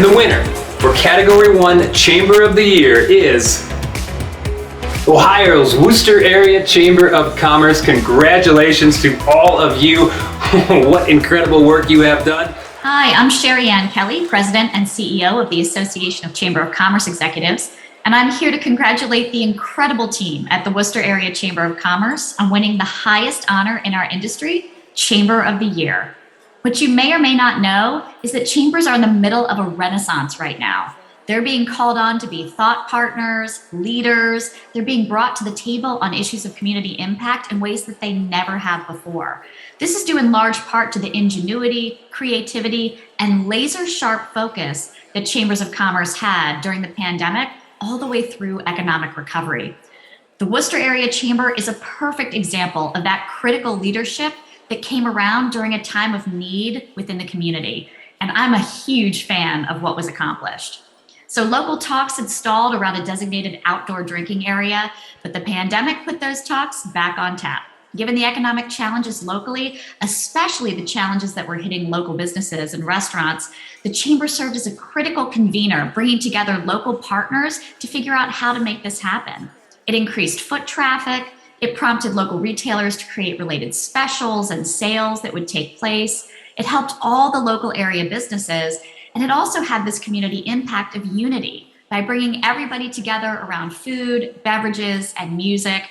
And the winner for Category 1 Chamber of the Year is Ohio's Wooster Area Chamber of Commerce. Congratulations to all of you. What incredible work you have done. Hi, I'm Sherry Ann Kelly, President and CEO of the Association of Chamber of Commerce Executives, and I'm here to congratulate the incredible team at the Wooster Area Chamber of Commerce on winning the highest honor in our industry, Chamber of the Year. What you may or may not know is that chambers are in the middle of a renaissance right now. They're being called on to be thought partners, leaders. They're being brought to the table on issues of community impact in ways that they never have before. This is due in large part to the ingenuity, creativity, and laser-sharp focus that chambers of commerce had during the pandemic all the way through economic recovery. The Wooster Area Chamber is a perfect example of that critical leadership that came around during a time of need within the community. And I'm a huge fan of what was accomplished. So local talks had stalled around a designated outdoor drinking area, but the pandemic put those talks back on tap. Given the economic challenges locally, especially the challenges that were hitting local businesses and restaurants, the chamber served as a critical convener, bringing together local partners to figure out how to make this happen. It increased foot traffic. It prompted local retailers to create related specials and sales that would take place. It helped all the local area businesses. And it also had this community impact of unity by bringing everybody together around food, beverages, and music,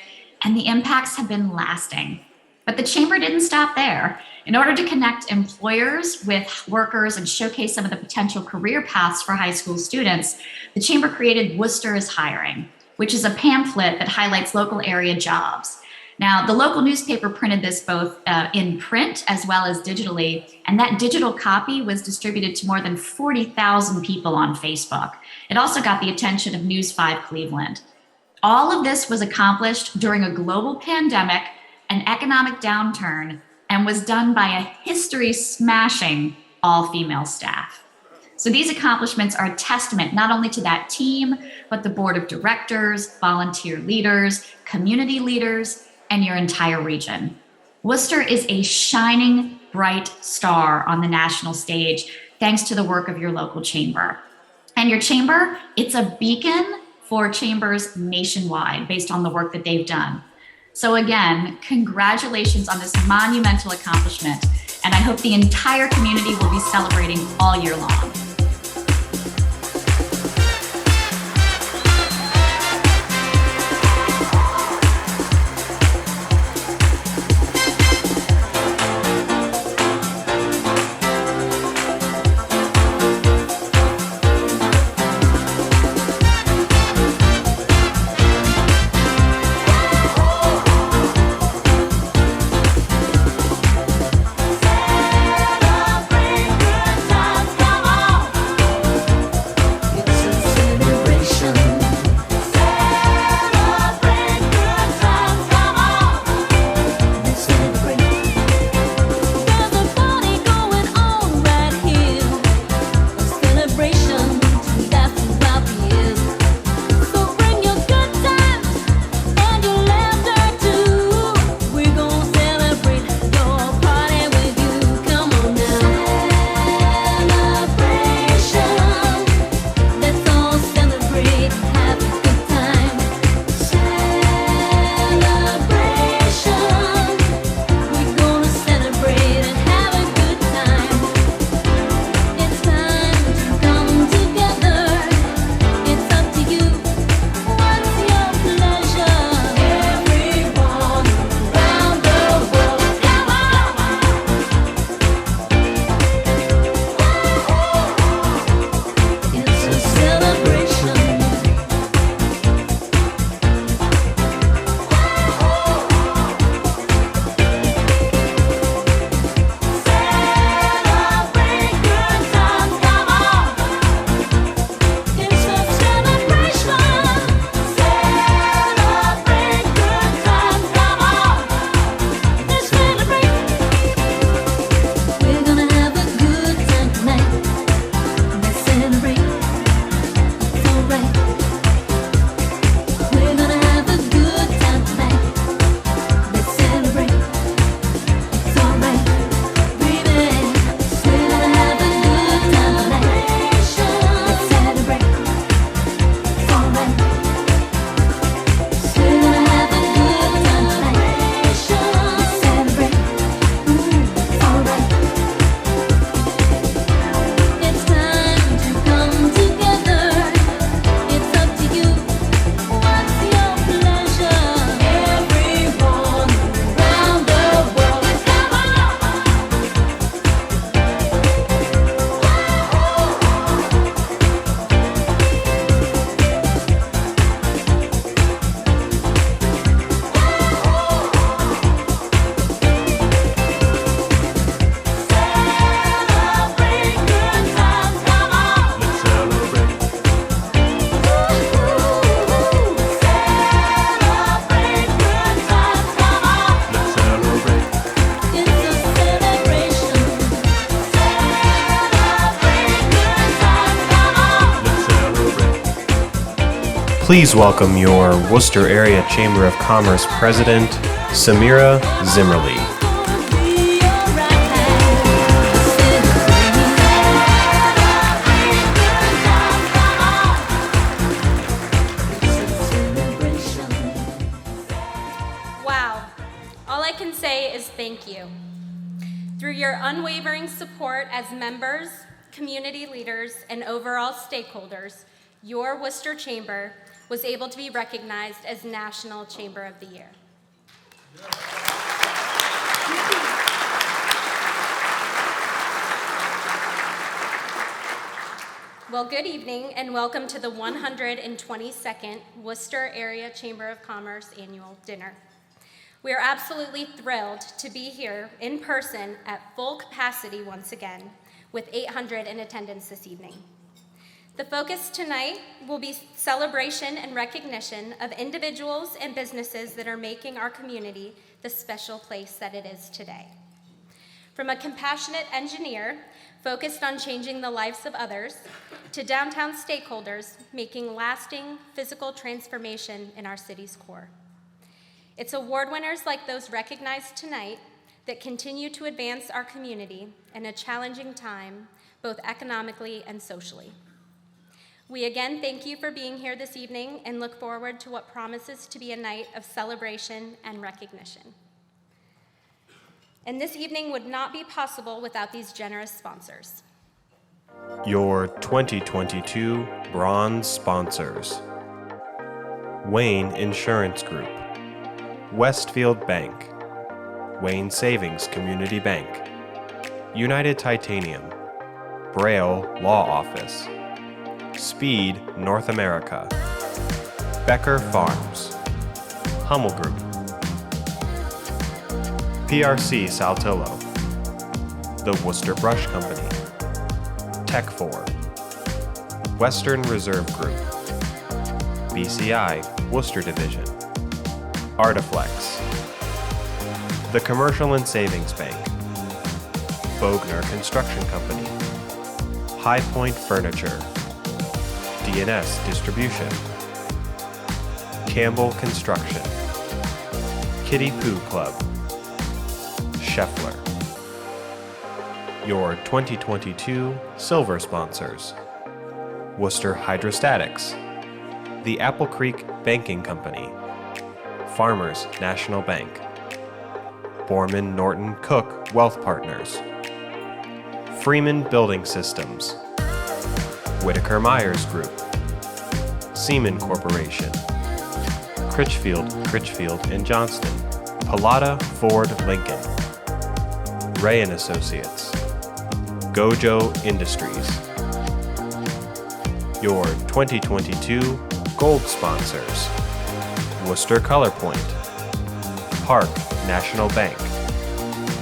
and the impacts have been lasting. But the chamber didn't stop there. In order to connect employers with workers and showcase some of the potential career paths for high school students, the chamber created Wooster is Hiring, which is a pamphlet that highlights local area jobs. Now, the local newspaper printed this both in print as well as digitally, and that digital copy was distributed to more than 40,000 people on Facebook. It also got the attention of News 5 Cleveland. All of this was accomplished during a global pandemic, an economic downturn, and was done by a history-smashing all-female staff. So these accomplishments are a testament not only to that team, but the board of directors, volunteer leaders, community leaders, and your entire region. Worcester is a shining, bright star on the national stage, thanks to the work of your local chamber. And your chamber, it's a beacon for chambers nationwide based on the work that they've done. So again, congratulations on this monumental accomplishment, and I hope the entire community will be celebrating all year long. Celebrate good times, come on! Please welcome your Wooster Area Chamber of Commerce President, Samira Zimmerly. Wow, all I can say is thank you. Through your unwavering support as members, community leaders, and overall stakeholders, your Wooster Chamber was able to be recognized as National Chamber of the Year. Well, good evening and welcome to the 122nd Wooster Area Chamber of Commerce Annual Dinner. We are absolutely thrilled to be here in person at full capacity once again, with 800 in attendance this evening. The focus tonight will be celebration and recognition of individuals and businesses that are making our community the special place that it is today. From a compassionate engineer focused on changing the lives of others, to downtown stakeholders making lasting physical transformation in our city's core. It's award winners like those recognized tonight that continue to advance our community in a challenging time, both economically and socially. We again thank you for being here this evening and look forward to what promises to be a night of celebration and recognition. And this evening would not be possible without these generous sponsors. Your 2022 Bronze Sponsors: Wayne Insurance Group, Westfield Bank, Wayne Savings Community Bank, United Titanium, Braille Law Office, Speed North America, Becker Farms, Hummel Group, PRC Saltillo, the Wooster Brush Company, Tech4, Western Reserve Group, BCI Wooster Division, Artiflex, the Commercial and Savings Bank, Bogner Construction Company, High Point Furniture, DNS Distribution, Campbell Construction, Kitty Poo Club, Scheffler. Your 2022 Silver Sponsors: Wooster Hydrostatics, the Apple Creek Banking Company, Farmers National Bank, Borman Norton Cook Wealth Partners, Freeman Building Systems, Whitaker Myers Group, Seaman Corporation, Critchfield and Johnston, Pallotta Ford Lincoln, Ray & Associates, Gojo Industries. Your 2022 Gold Sponsors: Wooster Color Point, Park National Bank,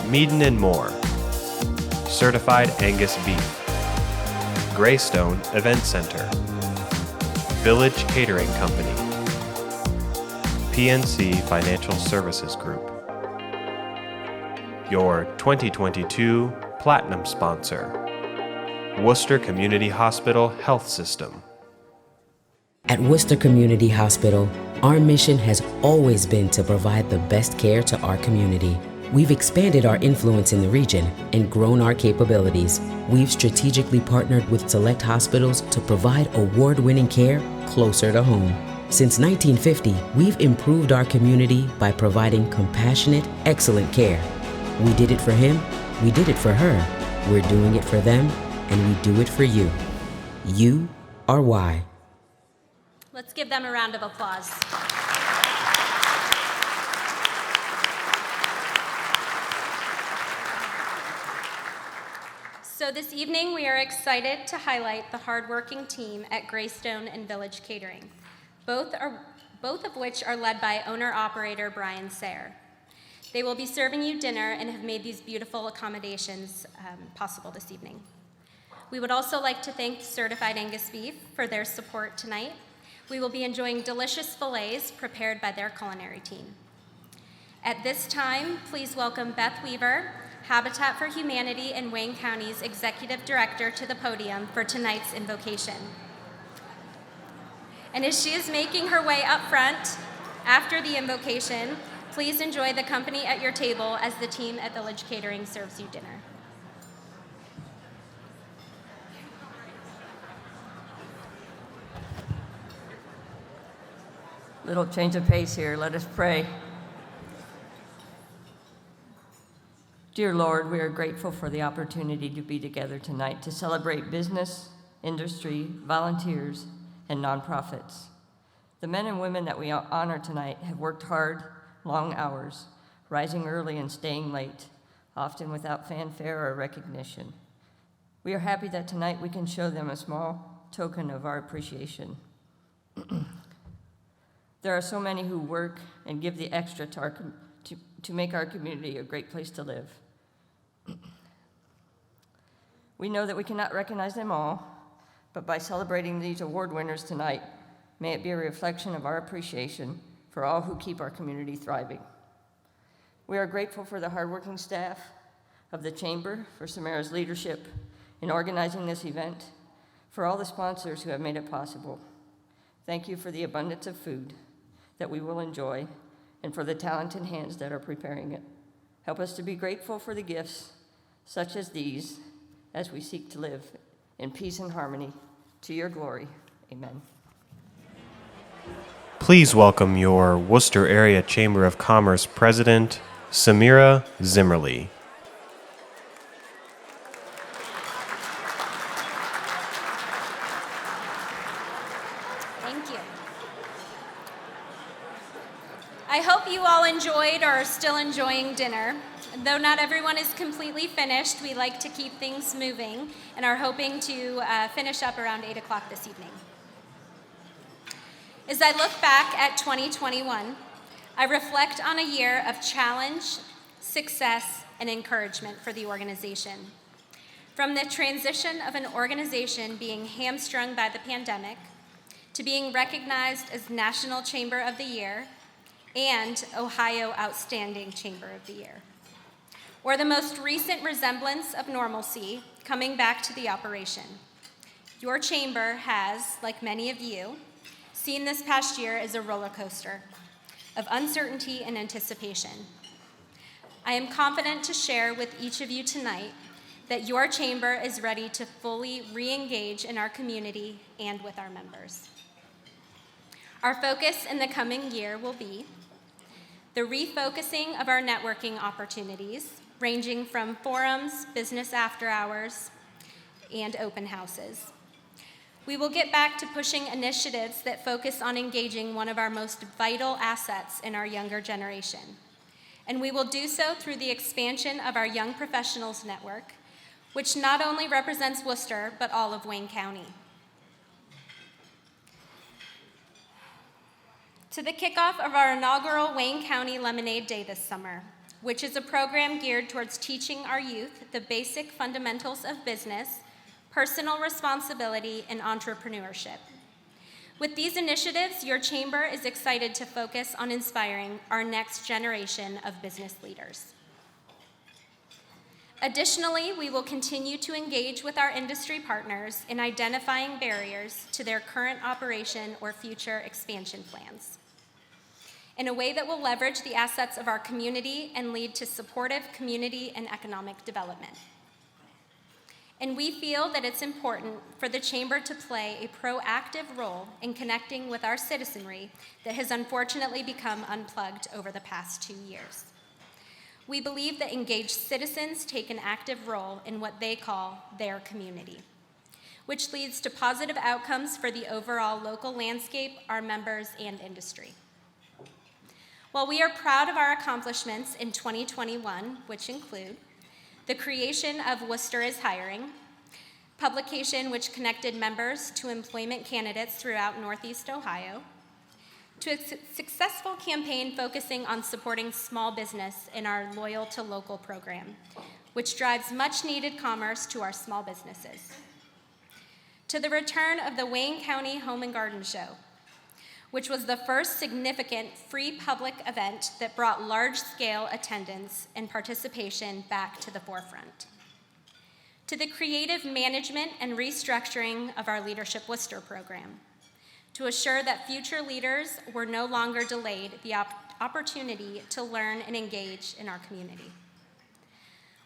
Meaden and Moore, Certified Angus Beef, Greystone Event Center, Village Catering Company, PNC Financial Services Group. Your 2022 Platinum Sponsor: Wooster Community Hospital Health System. At Wooster Community Hospital, our mission has always been to provide the best care to our community. We've expanded our influence in the region and grown our capabilities. We've strategically partnered with select hospitals to provide award-winning care closer to home. Since 1950, we've improved our community by providing compassionate, excellent care. We did it for him, we did it for her, we're doing it for them, and we do it for you. You are why. Let's give them a round of applause. So this evening, we are excited to highlight the hardworking team at Greystone and Village Catering, both of which are led by owner-operator Brian Sayre. They will be serving you dinner and have made these beautiful accommodations possible this evening. We would also like to thank Certified Angus Beef for their support tonight. We will be enjoying delicious fillets prepared by their culinary team. At this time, please welcome Beth Weaver, Habitat for Humanity and Wayne County's Executive Director, to the podium for tonight's invocation. And as she is making her way up front after the invocation, please enjoy the company at your table as the team at Village Catering serves you dinner. Little change of pace here. Let us pray. Dear Lord, we are grateful for the opportunity to be together tonight to celebrate business, industry, volunteers, and nonprofits. The men and women that we honor tonight have worked hard, long hours, rising early and staying late, often without fanfare or recognition. We are happy that tonight we can show them a small token of our appreciation. There are so many who work and give the extra to make our community a great place to live. We know that we cannot recognize them all, but by celebrating these award winners tonight, may it be a reflection of our appreciation for all who keep our community thriving. We are grateful for the hardworking staff of the Chamber, for Samara's leadership in organizing this event, for all the sponsors who have made it possible. Thank you for the abundance of food that we will enjoy, and for the talented hands that are preparing it. Help us to be grateful for the gifts such as these as we seek to live in peace and harmony to your glory. Amen. Please welcome your Wooster Area Chamber of Commerce President, Samira Zimmerly. Thank you. I hope you all enjoyed or are still enjoying dinner. Though not everyone is completely finished, we like to keep things moving and are hoping to finish up around 8 o'clock this evening. As I look back at 2021, I reflect on a year of challenge, success, and encouragement for the organization. From the transition of an organization being hamstrung by the pandemic to being recognized as National Chamber of the Year and Ohio Outstanding Chamber of the Year, or the most recent resemblance of normalcy coming back to the operation. Your chamber has, like many of you, seen this past year as a roller coaster of uncertainty and anticipation. I am confident to share with each of you tonight that your chamber is ready to fully re-engage in our community and with our members. Our focus in the coming year will be the refocusing of our networking opportunities, ranging from forums, business after hours, and open houses. We will get back to pushing initiatives that focus on engaging one of our most vital assets in our younger generation. And we will do so through the expansion of our Young Professionals Network, which not only represents Wooster, but all of Wayne County. To the kickoff of our inaugural Wayne County Lemonade Day this summer, which is a program geared towards teaching our youth the basic fundamentals of business, personal responsibility, and entrepreneurship. With these initiatives, your chamber is excited to focus on inspiring our next generation of business leaders. Additionally, we will continue to engage with our industry partners in identifying barriers to their current operation or future expansion plans in a way that will leverage the assets of our community and lead to supportive community and economic development. And we feel that it's important for the Chamber to play a proactive role in connecting with our citizenry that has unfortunately become unplugged over the past 2 years. We believe that engaged citizens take an active role in what they call their community, which leads to positive outcomes for the overall local landscape, our members, and industry. While we are proud of our accomplishments in 2021, which include the creation of Wooster is Hiring, publication which connected members to employment candidates throughout Northeast Ohio, to a successful campaign focusing on supporting small business in our Loyal to Local program, which drives much needed commerce to our small businesses, to the return of the Wayne County Home and Garden Show, which was the first significant free public event that brought large-scale attendance and participation back to the forefront, to the creative management and restructuring of our Leadership Wooster program, to assure that future leaders were no longer delayed the opportunity to learn and engage in our community,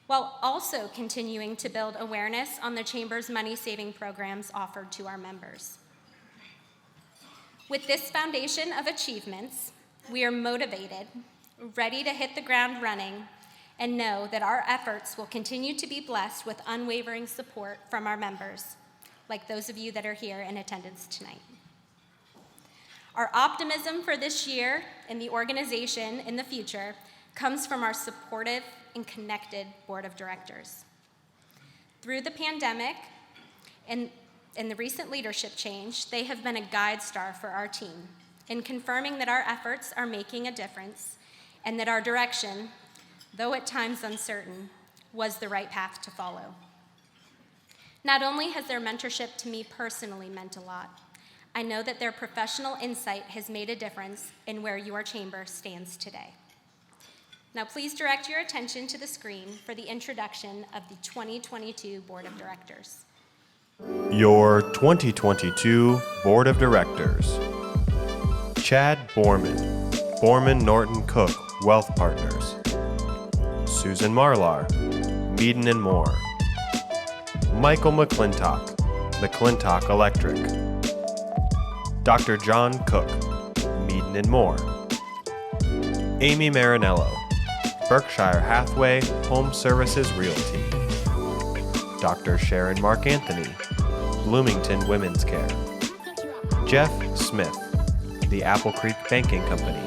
while also continuing to build awareness on the Chamber's money-saving programs offered to our members. With this foundation of achievements, we are motivated, ready to hit the ground running, and know that our efforts will continue to be blessed with unwavering support from our members, like those of you that are here in attendance tonight. Our optimism for this year and the organization in the future comes from our supportive and connected board of directors. Through the pandemic and the recent leadership change, they have been a guide star for our team in confirming that our efforts are making a difference and that our direction, though at times uncertain, was the right path to follow. Not only has their mentorship to me personally meant a lot, I know that their professional insight has made a difference in where your chamber stands today. Now please direct your attention to the screen for the introduction of the 2022 Board of Directors. Your 2022 Board of Directors. Chad Borman, Borman Norton Cook Wealth Partners. Susan Marlar, Meaden and Moore. Michael McClintock, McClintock Electric. Dr. John Cook, Meaden and Moore. Amy Marinello, Berkshire Hathaway Home Services Realty. Dr. Sharon Mark Anthony, Bloomington Women's Care. Jeff Smith, the Apple Creek Banking Company.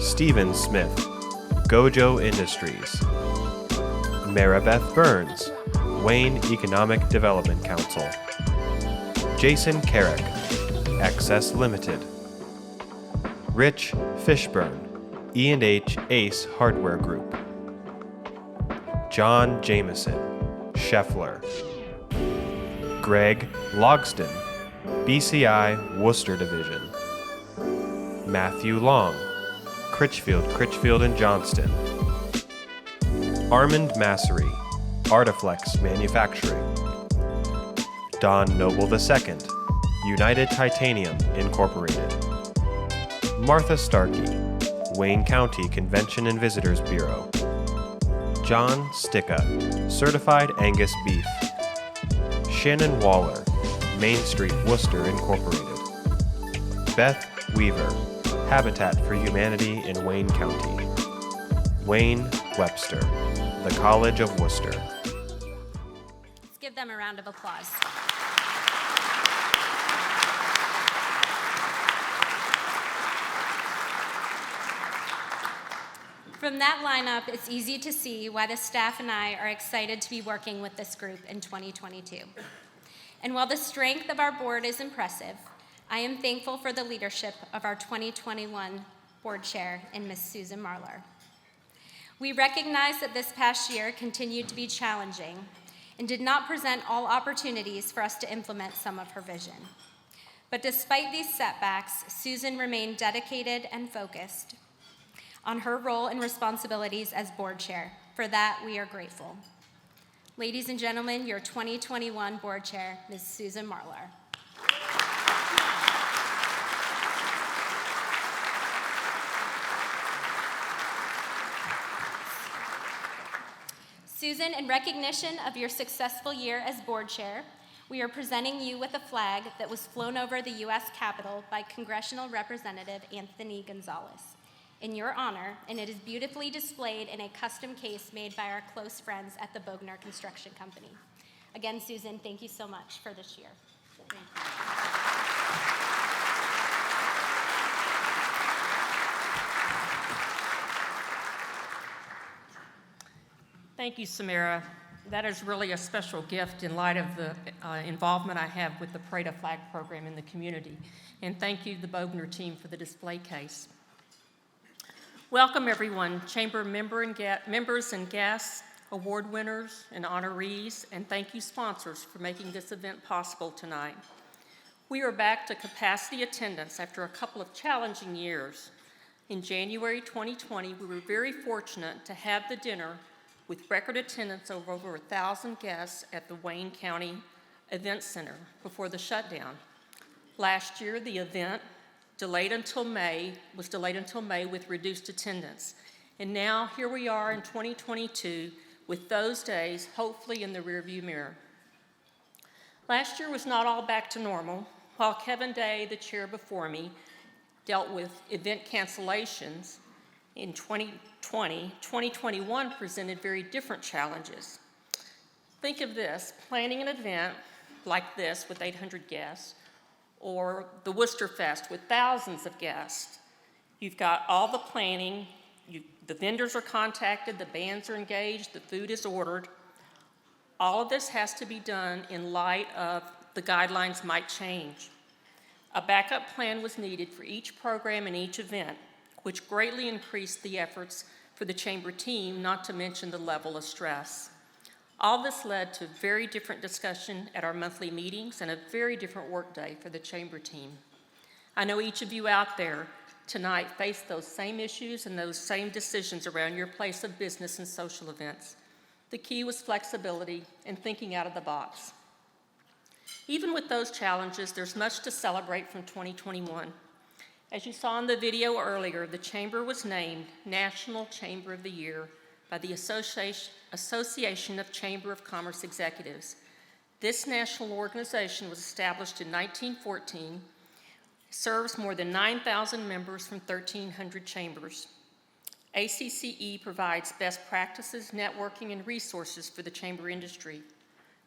Stephen Smith, Gojo Industries. Maribeth Burns, Wayne Economic Development Council. Jason Carrick, Excess Limited. Rich Fishburne, E&H Ace Hardware Group. John Jameson, Scheffler. Greg Logston, BCI Wooster Division. Matthew Long, Critchfield and Johnston. Armand Massery, Artiflex Manufacturing. Don Noble II, United Titanium Incorporated. Martha Starkey, Wayne County Convention and Visitors Bureau. John Sticka, Certified Angus Beef. Shannon Waller, Main Street Wooster Incorporated. Beth Weaver, Habitat for Humanity in Wayne County. Wayne Webster, the College of Wooster. Let's give them a round of applause. From that lineup, it's easy to see why the staff and I are excited to be working with this group in 2022. And while the strength of our board is impressive, I am thankful for the leadership of our 2021 board chair in Ms. Susan Marlar. We recognize that this past year continued to be challenging and did not present all opportunities for us to implement some of her vision. But despite these setbacks, Susan remained dedicated and focused on her role and responsibilities as board chair. For that, we are grateful. Ladies and gentlemen, your 2021 board chair, Ms. Susan Marlar. Susan, in recognition of your successful year as board chair, we are presenting you with a flag that was flown over the U.S. Capitol by Congressional Representative Anthony Gonzalez in your honor, and it is beautifully displayed in a custom case made by our close friends at the Bogner Construction Company. Again, Susan, thank you so much for this year. Thank you, Samira. That is really a special gift in light of the involvement I have with the Parade of Flag program in the community. And thank you, the Bogner team, for the display case. Welcome, everyone, Chamber members and guests, award winners and honorees, and thank you, sponsors, for making this event possible tonight. We are back to capacity attendance after a couple of challenging years. In January 2020, we were very fortunate to have the dinner with record attendance of over 1,000 guests at the Wayne County Event Center before the shutdown. Last year, the event was delayed until May with reduced attendance. And now here we are in 2022 with those days hopefully in the rearview mirror. Last year was not all back to normal. While Kevin Day, the chair before me, dealt with event cancellations in 2020, 2021 presented very different challenges. Think of this, planning an event like this with 800 guests, or the Wooster Fest with thousands of guests. You've got all the planning, the vendors are contacted, the bands are engaged, the food is ordered. All of this has to be done in light of the guidelines might change. A backup plan was needed for each program and each event, which greatly increased the efforts for the chamber team, not to mention the level of stress. All this led to very different discussion at our monthly meetings and a very different workday for the chamber team. I know each of you out there tonight face those same issues and those same decisions around your place of business and social events. The key was flexibility and thinking out of the box. Even with those challenges, there's much to celebrate from 2021. As you saw in the video earlier, the Chamber was named National Chamber of the Year by the Association of Chamber of Commerce Executives. This national organization was established in 1914, serves more than 9,000 members from 1,300 chambers. ACCE provides best practices, networking, and resources for the chamber industry.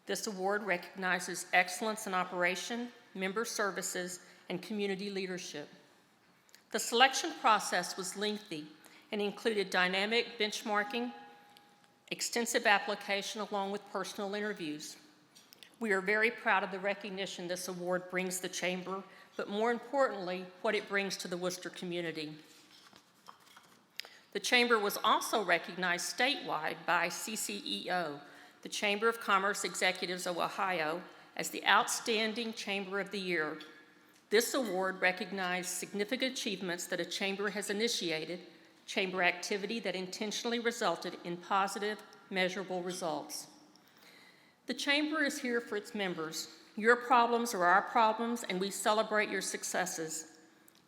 This award recognizes excellence in operation, member services, and community leadership. The selection process was lengthy and included dynamic benchmarking, extensive application, along with personal interviews. We are very proud of the recognition this award brings the chamber, but more importantly, what it brings to the Wooster community. The chamber was also recognized statewide by CCEO, the Chamber of Commerce Executives of Ohio, as the Outstanding Chamber of the Year. This award recognized significant achievements that a chamber has initiated, chamber activity that intentionally resulted in positive, measurable results. The chamber is here for its members. Your problems are our problems, and we celebrate your successes.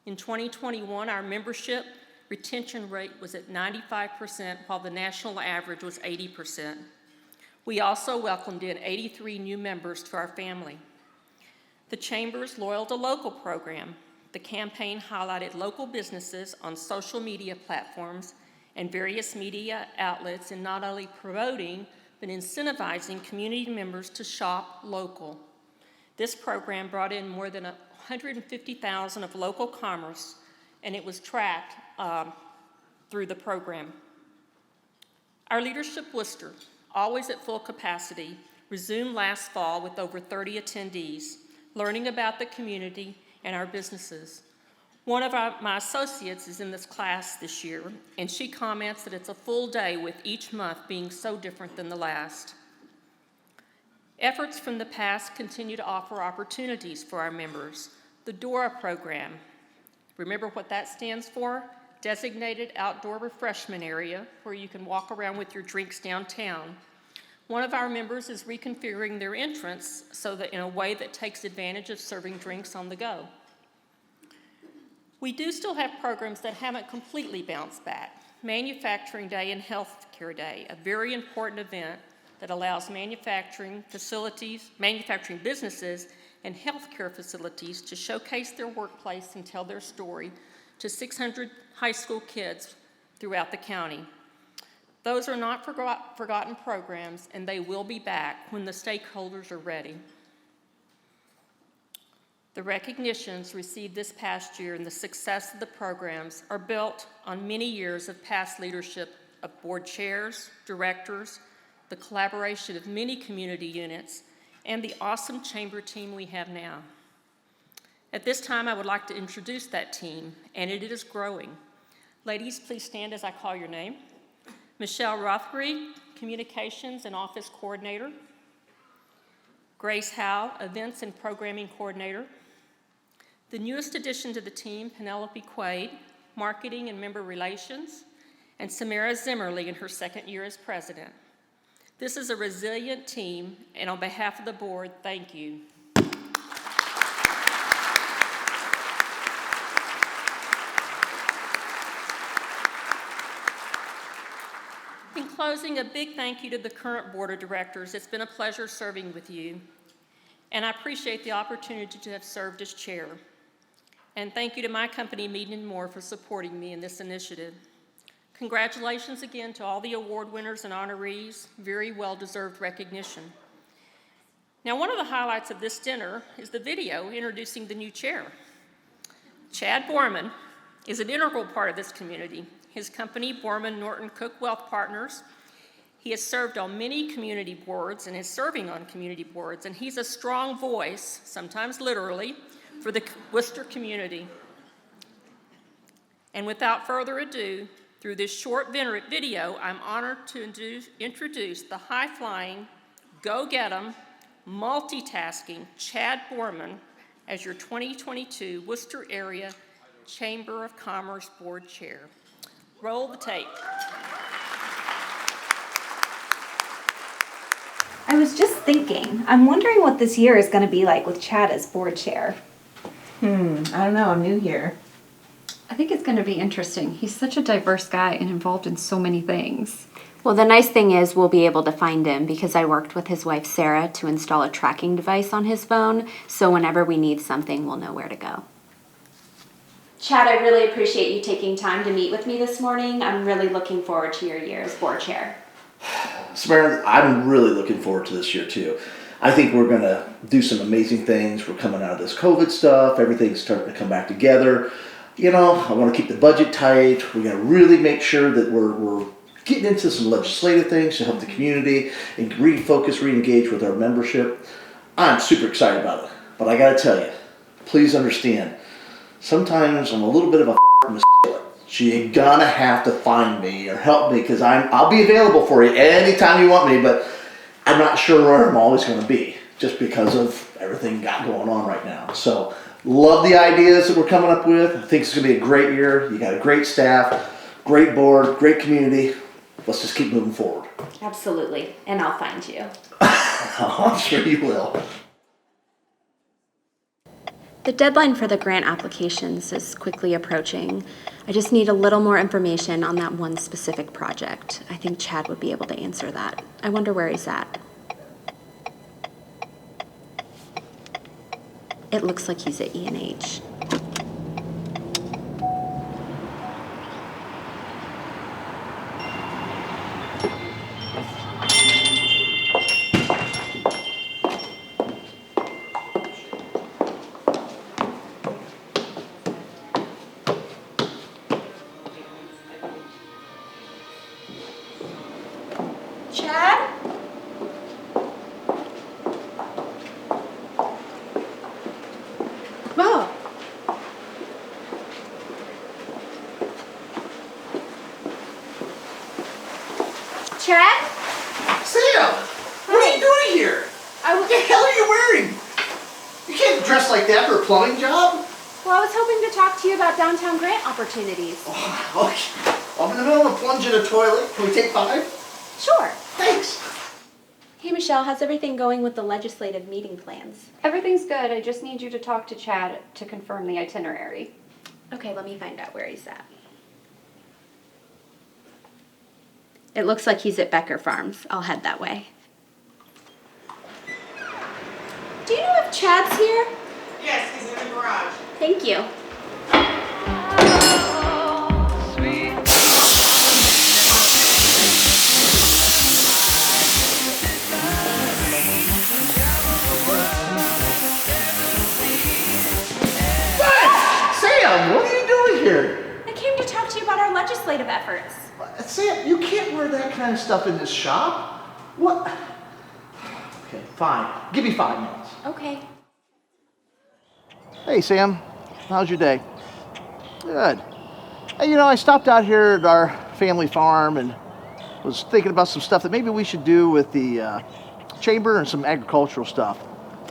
In 2021, our membership retention rate was at 95%, while the national average was 80%. We also welcomed in 83 new members to our family. The Chamber's Loyal to Local program, the campaign highlighted local businesses on social media platforms and various media outlets in not only promoting, but incentivizing community members to shop local. This program brought in more than 150,000 of local commerce, and it was tracked through the program. Our Leadership Wooster, always at full capacity, resumed last fall with over 30 attendees, learning about the community and our businesses. One of my associates is in this class this year, and she comments that it's a full day with each month being so different than the last. Efforts from the past continue to offer opportunities for our members. The DORA program, remember what that stands for? Designated Outdoor Refreshment Area, where you can walk around with your drinks downtown. One of our members is reconfiguring their entrance so that in a way that takes advantage of serving drinks on the go. We do still have programs that haven't completely bounced back. Manufacturing Day and Healthcare Day, a very important event that allows manufacturing businesses and healthcare facilities to showcase their workplace and tell their story to 600 high school kids throughout the county. Those are not forgotten programs, and they will be back when the stakeholders are ready. The recognitions received this past year and the success of the programs are built on many years of past leadership of board chairs, directors, the collaboration of many community units, and the awesome chamber team we have now. At this time, I would like to introduce that team, and it is growing. Ladies, please stand as I call your name. Michelle Rothbury, Communications and Office Coordinator. Grace Howe, Events and Programming Coordinator. The newest addition to the team, Penelope Quaid, Marketing and Member Relations, and Samara Zimmerly in her second year as President. This is a resilient team, and on behalf of the board, thank you. In closing, a big thank you to the current board of directors. It's been a pleasure serving with you, and I appreciate the opportunity to have served as chair. And thank you to my company, Mead & More, for supporting me in this initiative. Congratulations again to all the award winners and honorees. Very well-deserved recognition. Now, one of the highlights of this dinner is the video introducing the new chair. Chad Borman is an integral part of this community. His company, Borman Norton Cook Wealth Partners, he has served on many community boards and is serving on community boards, and he's a strong voice, sometimes literally, for the Wooster community. And without further ado, through this short video, I'm honored to introduce the high-flying, go-get-em, multitasking Chad Borman as your 2022 Wooster Area Chamber of Commerce Board Chair. Roll the tape. I was just thinking, I'm wondering what this year is going to be like with Chad as board chair. I don't know, I'm new here. I think it's going to be interesting. He's such a diverse guy and involved in so many things. Well, the nice thing is we'll be able to find him because I worked with his wife, Sarah, to install a tracking device on his phone, so whenever we need something, we'll know where to go. Chad, I really appreciate you taking time to meet with me this morning. I'm really looking forward to your year as board chair. Samara, I'm really looking forward to this year too. I think we're going to do some amazing things. We're coming out of this COVID stuff. Everything's starting to come back together. You know, I want to keep the budget tight. We're going to really make sure that we're getting into some legislative things to help the community and refocus, re-engage with our membership. I'm super excited about it. But I got to tell you, please understand, sometimes I'm a little bit of a mistake. So you're gonna have to find me or help me because I'll be available for you anytime you want me, but I'm not sure where I'm always gonna be just because of everything got going on right now. So love the ideas that we're coming up with. I think it's gonna be a great year. You got a great staff, great board, great community. Let's just keep moving forward. Absolutely, and I'll find you. I'm sure you will. The deadline for the grant applications is quickly approaching. I just need a little more information on that one specific project. I think Chad would be able to answer that. I wonder where he's at. It looks like he's at E&H. Chad? Oh. Chad? Sam, what are you doing here? What the hell are you wearing? You can't dress like that for a plumbing job. Well, I was hoping to talk to you about downtown grant opportunities. Oh, okay. I'm in the middle of a plunge in a toilet. Can we take 5? Sure. Thanks. Hey, Michelle, how's everything going with the legislative meeting plans? Everything's good. I just need you to talk to Chad to confirm the itinerary. Okay, let me find out where he's at. It looks like he's at Becker Farms. I'll head that way. Do you know if Chad's here? Yes, he's in the garage. Thank you. Sam, what are you doing here? I came to talk to you about our legislative efforts. Sam, you can't wear that kind of stuff in this shop. What? Okay, fine. Give me 5 minutes. Okay. Hey, Sam. How's your day? Good. Hey, you know, I stopped out here at our family farm and was thinking about some stuff that maybe we should do with the chamber and some agricultural stuff.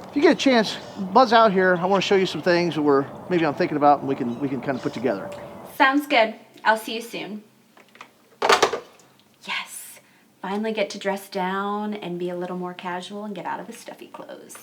If you get a chance, buzz out here. I want to show you some things that I'm thinking about and we can kind of put together. Sounds good. I'll see you soon. Yes. Finally get to dress down and be a little more casual and get out of the stuffy clothes.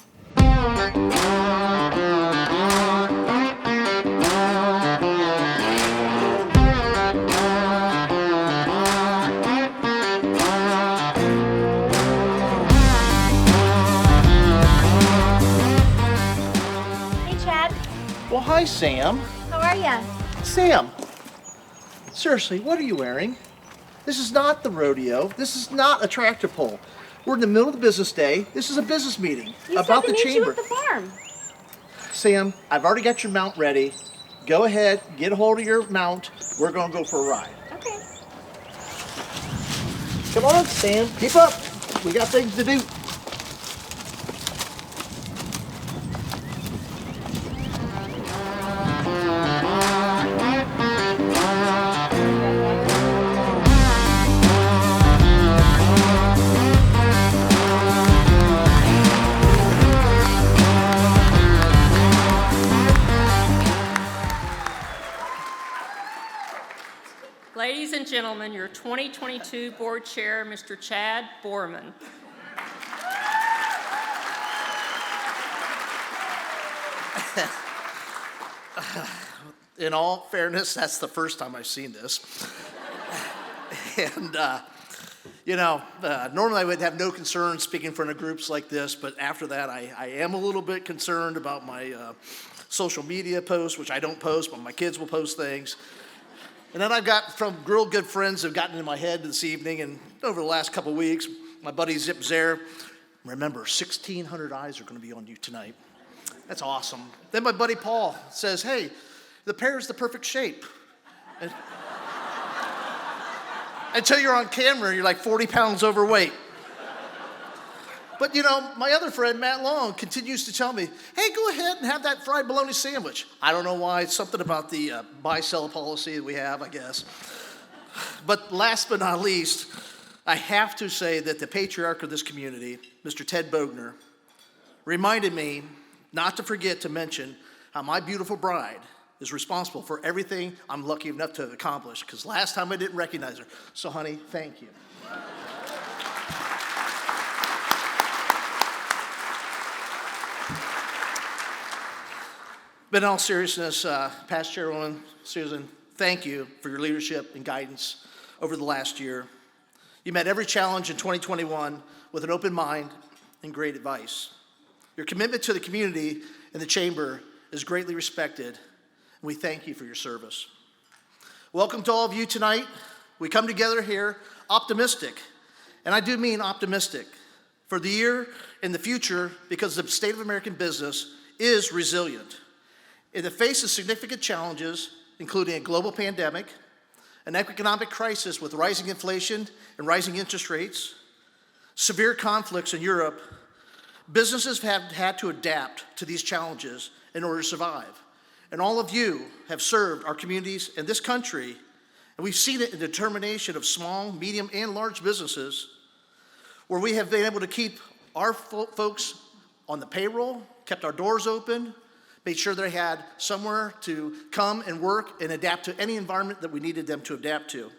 Hi, Sam. How are ya? Sam, seriously, what are you wearing? This is not the rodeo. This is not a tractor pull. We're in the middle of the business day. This is a business meeting about the chamber. At the farm. Sam, I've already got your mount ready. Go ahead, get a hold of your mount. We're gonna go for a ride. Okay. Come on, Sam, keep up. We got things to do. Ladies and gentlemen, your 2022 board chair, Mr. Chad Borman. In all fairness, that's the first time I've seen this. And, normally I would have no concern speaking in front of groups like this, but after that, I am a little bit concerned about my social media posts, which I don't post, but my kids will post things. And then I've got from real good friends who have gotten in my head this evening, and over the last couple of weeks, my buddy Zip Zare, remember, 1,600 eyes are going to be on you tonight. That's awesome. Then my buddy Paul says, hey, the pear's the perfect shape. And until you're on camera, you're like 40 pounds overweight. But my other friend, Matt Long, continues to tell me, hey, go ahead and have that fried bologna sandwich. I don't know why. It's something about the buy-sell policy that we have, I guess. But last but not least, I have to say that the patriarch of this community, Mr. Ted Bogner, reminded me not to forget to mention how my beautiful bride is responsible for everything I'm lucky enough to accomplish, because last time I didn't recognize her. So, honey, thank you. But in all seriousness, past Chairwoman Susan, thank you for your leadership and guidance over the last year. You met every challenge in 2021 with an open mind and great advice. Your commitment to the community and the chamber is greatly respected, and we thank you for your service. Welcome to all of you tonight. We come together here optimistic, and I do mean optimistic, for the year and the future, because the state of American business is resilient. In the face of significant challenges, including a global pandemic, an economic crisis with rising inflation and rising interest rates, severe conflicts in Europe, businesses have had to adapt to these challenges in order to survive. And all of you have served our communities and this country, and we've seen it in the determination of small, medium, and large businesses, where we have been able to keep our folks on the payroll, kept our doors open, made sure they had somewhere to come and work and adapt to any environment that we needed them to adapt to.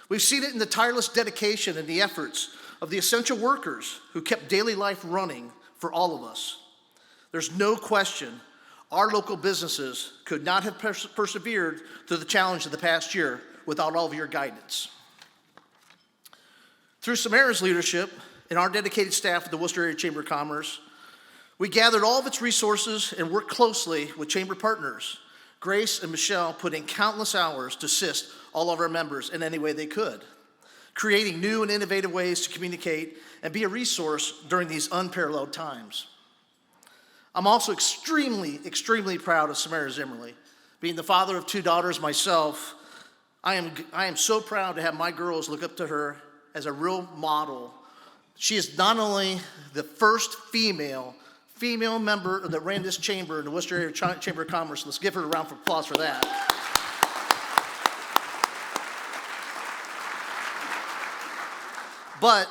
We've seen it in the tireless dedication and the efforts of the essential workers who kept daily life running for all of us. There's no question our local businesses could not have persevered through the challenge of the past year without all of your guidance. Through Samara's leadership and our dedicated staff at the Wooster Area Chamber of Commerce, we gathered all of its resources and worked closely with chamber partners. Grace and Michelle put in countless hours to assist all of our members in any way they could, creating new and innovative ways to communicate and be a resource during these unparalleled times. I'm also extremely, extremely proud of Samara Zimmerly. Being the father of two daughters myself, I am so proud to have my girls look up to her as a real model. She is not only the first female member that ran this chamber in the Wooster Area Chamber of Commerce. Let's give her a round of applause for that. But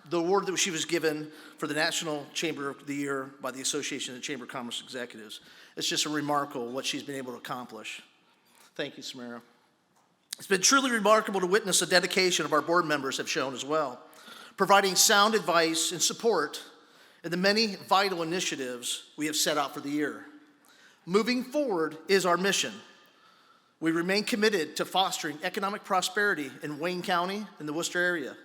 the award that she was given for the National Chamber of the Year by the Association of Chamber of Commerce Executives, it's just remarkable what she's been able to accomplish. Thank you, Samara. It's been truly remarkable to witness the dedication of our board members have shown as well, providing sound advice and support and the many vital initiatives we have set out for the year. Moving forward is our mission. We remain committed to fostering economic prosperity in Wayne County and the Wooster area.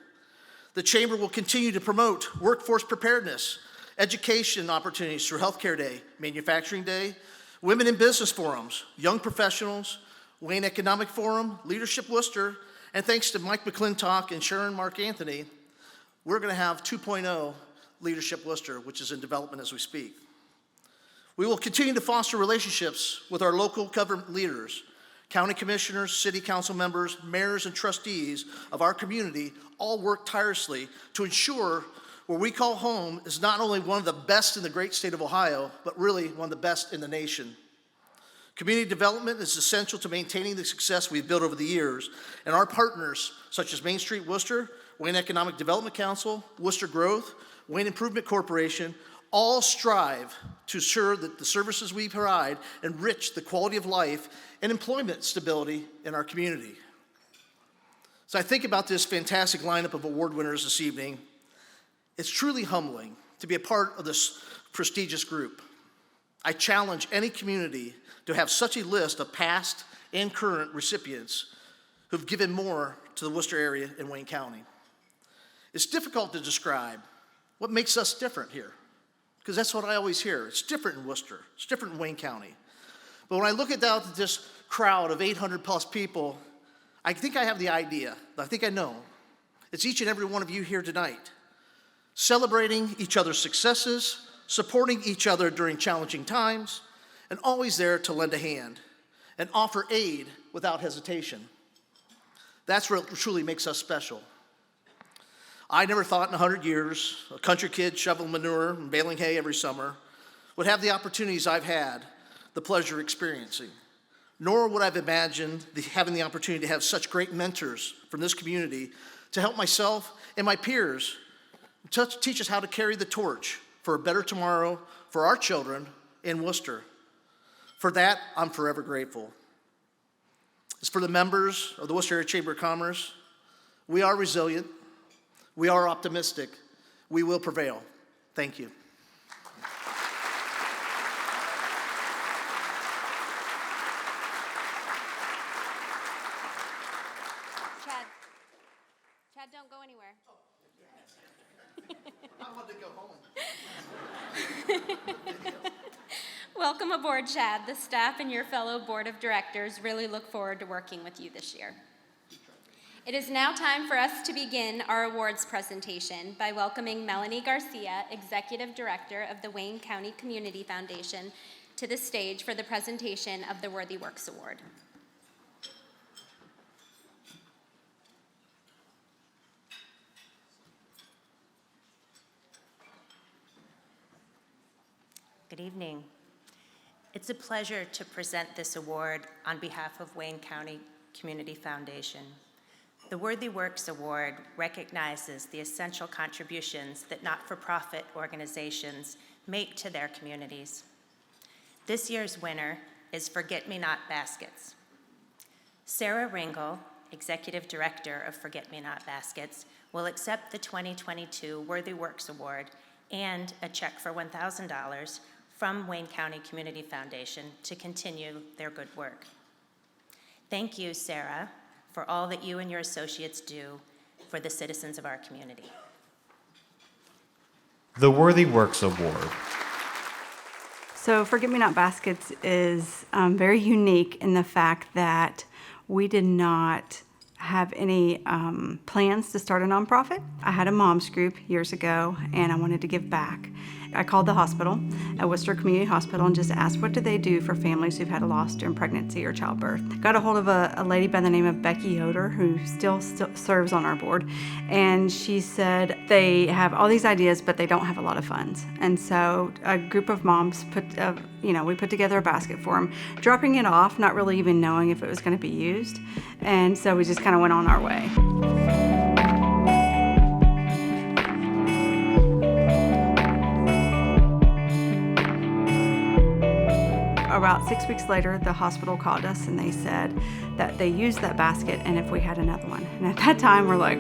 The Chamber will continue to promote workforce preparedness, education opportunities through Healthcare Day, Manufacturing Day, Women in Business Forums, Young Professionals, Wayne Economic Forum, Leadership Wooster, and thanks to Mike McClintock and Sharon Mark Anthony, we're going to have 2.0 Leadership Wooster, which is in development as we speak. We will continue to foster relationships with our local government leaders, county commissioners, city council members, mayors, and trustees of our community all work tirelessly to ensure where we call home is not only one of the best in the great state of Ohio, but really one of the best in the nation. Community development is essential to maintaining the success we've built over the years, and our partners, such as Main Street Wooster, Wayne Economic Development Council, Wooster Growth, Wayne Improvement Corporation, all strive to ensure that the services we provide enrich the quality of life and employment stability in our community. So I think about this fantastic lineup of award winners this evening. It's truly humbling to be a part of this prestigious group. I challenge any community to have such a list of past and current recipients who've given more to the Wooster area in Wayne County. It's difficult to describe what makes us different here, because that's what I always hear. It's different in Wooster. It's different in Wayne County. But when I look at this crowd of 800 plus people, I think I have the idea. I think I know. It's each and every one of you here tonight, celebrating each other's successes, supporting each other during challenging times, and always there to lend a hand and offer aid without hesitation. That's what truly makes us special. I never thought in 100 years a country kid shoveling manure and baling hay every summer would have the opportunities I've had the pleasure of experiencing. Nor would I have imagined having the opportunity to have such great mentors from this community to help myself and my peers to teach us how to carry the torch for a better tomorrow for our children in Wooster. For that, I'm forever grateful. As for the members of the Wooster Area Chamber of Commerce, we are resilient, we are optimistic, we will prevail. Thank you. Chad, don't go anywhere. I want to go home. Welcome aboard, Chad. The staff and your fellow board of directors really look forward to working with you this year. It is now time for us to begin our awards presentation by welcoming Melanie Garcia, Executive Director of the Wayne County Community Foundation, to the stage for the presentation of the Worthy Works Award. Good evening. It's a pleasure to present this award on behalf of Wayne County Community Foundation. The Worthy Works Award recognizes the essential contributions that not-for-profit organizations make to their communities. This year's winner is Forget-Me-Not Baskets. Sarah Ringel, Executive Director of Forget-Me-Not Baskets, will accept the 2022 Worthy Works Award and a check for $1,000 from Wayne County Community Foundation to continue their good work. Thank you, Sarah, for all that you and your associates do for the citizens of our community. The Worthy Works Award. So Forget-Me-Not Baskets is very unique in the fact that we did not have any plans to start a nonprofit. I had a mom's group years ago and I wanted to give back. I called the hospital, at Wooster Community Hospital, and just asked what do they do for families who've had a loss during pregnancy or childbirth. Got a hold of a lady by the name of Becky Yoder, who still serves on our board, and she said they have all these ideas but they don't have a lot of funds. And so a group of moms we put together a basket for them, dropping it off, not really even knowing if it was going to be used. And so we just kind of went on our way. About 6 weeks later, the hospital called us and they said that they used that basket and if we had another one. And at that time, we're like,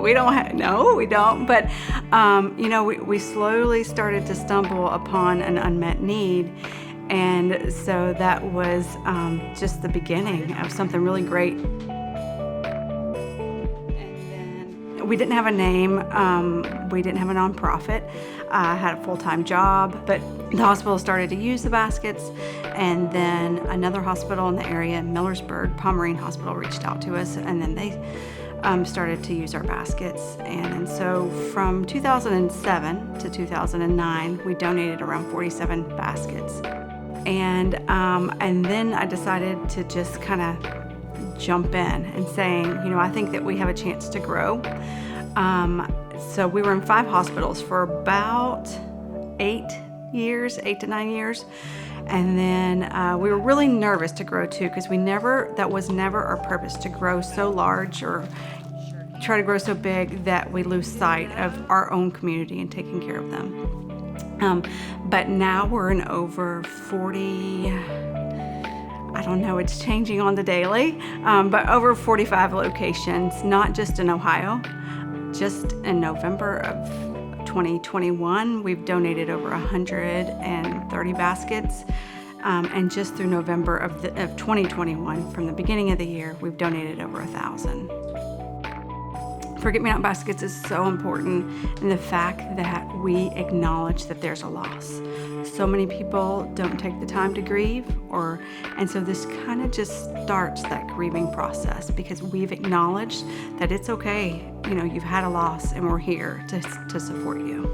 we don't. But, we slowly started to stumble upon an unmet need. And so that was just the beginning of something really great. We didn't have a name. We didn't have a nonprofit. I had a full-time job, but the hospital started to use the baskets, and then another hospital in the area, Millersburg, Pomerene Hospital, reached out to us, and then they started to use our baskets. And so from 2007 to 2009, we donated around 47 baskets. And then I decided to just kind of jump in and saying, you know, I think that we have a chance to grow. So we were in 5 hospitals for about 8 to 9 years. And then we were really nervous to grow too, because that was never our purpose, to grow so large or try to grow so big that we lose sight of our own community and taking care of them. But now we're in over 40, I don't know, it's changing on the daily, but over 45 locations, not just in Ohio. Just in November of 2021, we've donated over 130 baskets. And just through November of 2021, from the beginning of the year, we've donated over 1,000. Forget-Me-Not baskets is so important in the fact that we acknowledge that there's a loss. So many people don't take the time to grieve, and so this kind of just starts that grieving process, because we've acknowledged that it's okay. You know, you've had a loss, and we're here to support you.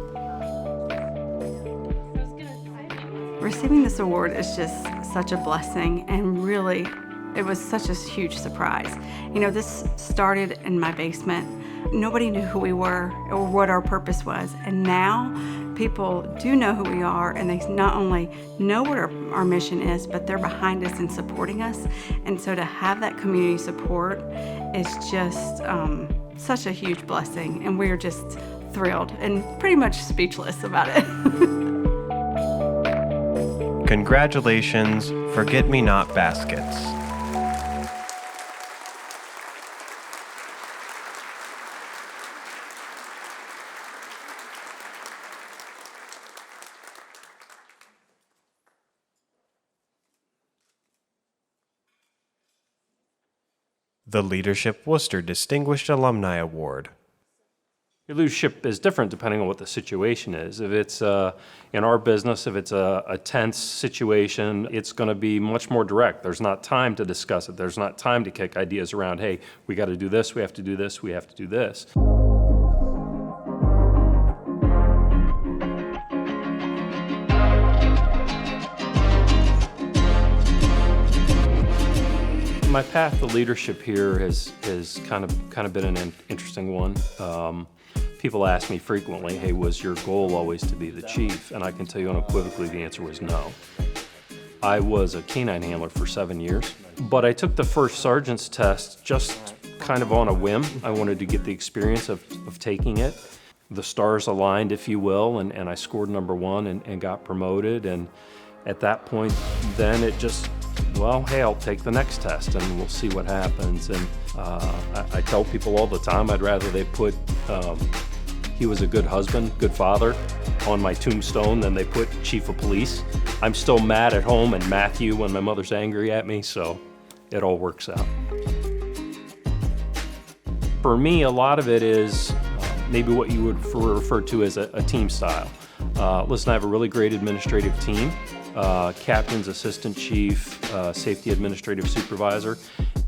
Receiving this award is just such a blessing, and really, it was such a huge surprise. You know, this started in my basement. Nobody knew who we were or what our purpose was, and now people do know who we are, and they not only know what our mission is, but they're behind us and supporting us. And so to have that community support is just such a huge blessing, and we're just thrilled and pretty much speechless about it. Congratulations, Forget-Me-Not baskets. The Leadership Wooster Distinguished Alumni Award. Your leadership is different depending on what the situation is. If it's in our business, if it's a tense situation, it's going to be much more direct. There's not time to discuss it. There's not time to kick ideas around. Hey, we got to do this. We have to do this. We have to do this. My path to leadership here has kind of been an interesting one. People ask me frequently, hey, was your goal always to be the chief? And I can tell you unequivocally the answer was no. I was a canine handler for 7 years, but I took the first sergeant's test just kind of on a whim. I wanted to get the experience of taking it. The stars aligned, if you will, and I scored number 1 and got promoted. And at that point, then it just, well, hey, I'll take the next test and we'll see what happens. And I tell people all the time, I'd rather they put he was a good husband, good father on my tombstone than they put chief of police. I'm still mad at home and Matthew when my mother's angry at me, so it all works out. For me, a lot of it is maybe what you would refer to as a team style. Listen, I have a really great administrative team. Captains, assistant chief, safety administrative supervisor,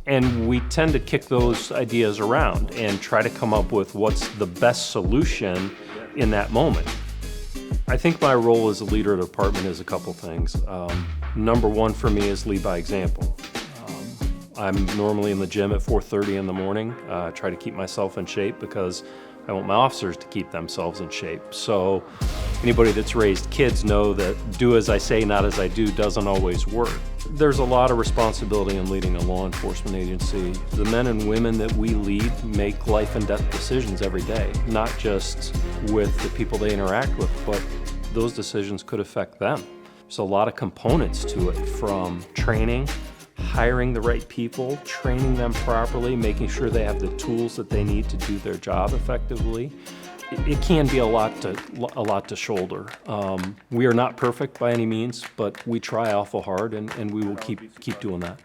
and we tend to kick those ideas around and try to come up with what's the best solution in that moment. I think my role as a leader of the department is a couple things. Number 1 for me is lead by example. I'm normally in the gym at 4:30 in the morning, try to keep myself in shape because I want my officers to keep themselves in shape. So anybody that's raised kids know that do as I say, not as I do doesn't always work. There's a lot of responsibility in leading a law enforcement agency. The men and women that we lead make life and death decisions every day, not just with the people they interact with, but those decisions could affect them. There's a lot of components to it, from training, hiring the right people, training them properly, making sure they have the tools that they need to do their job effectively. It can be a lot to shoulder. We are not perfect by any means, but we try awful hard, and we will keep doing that.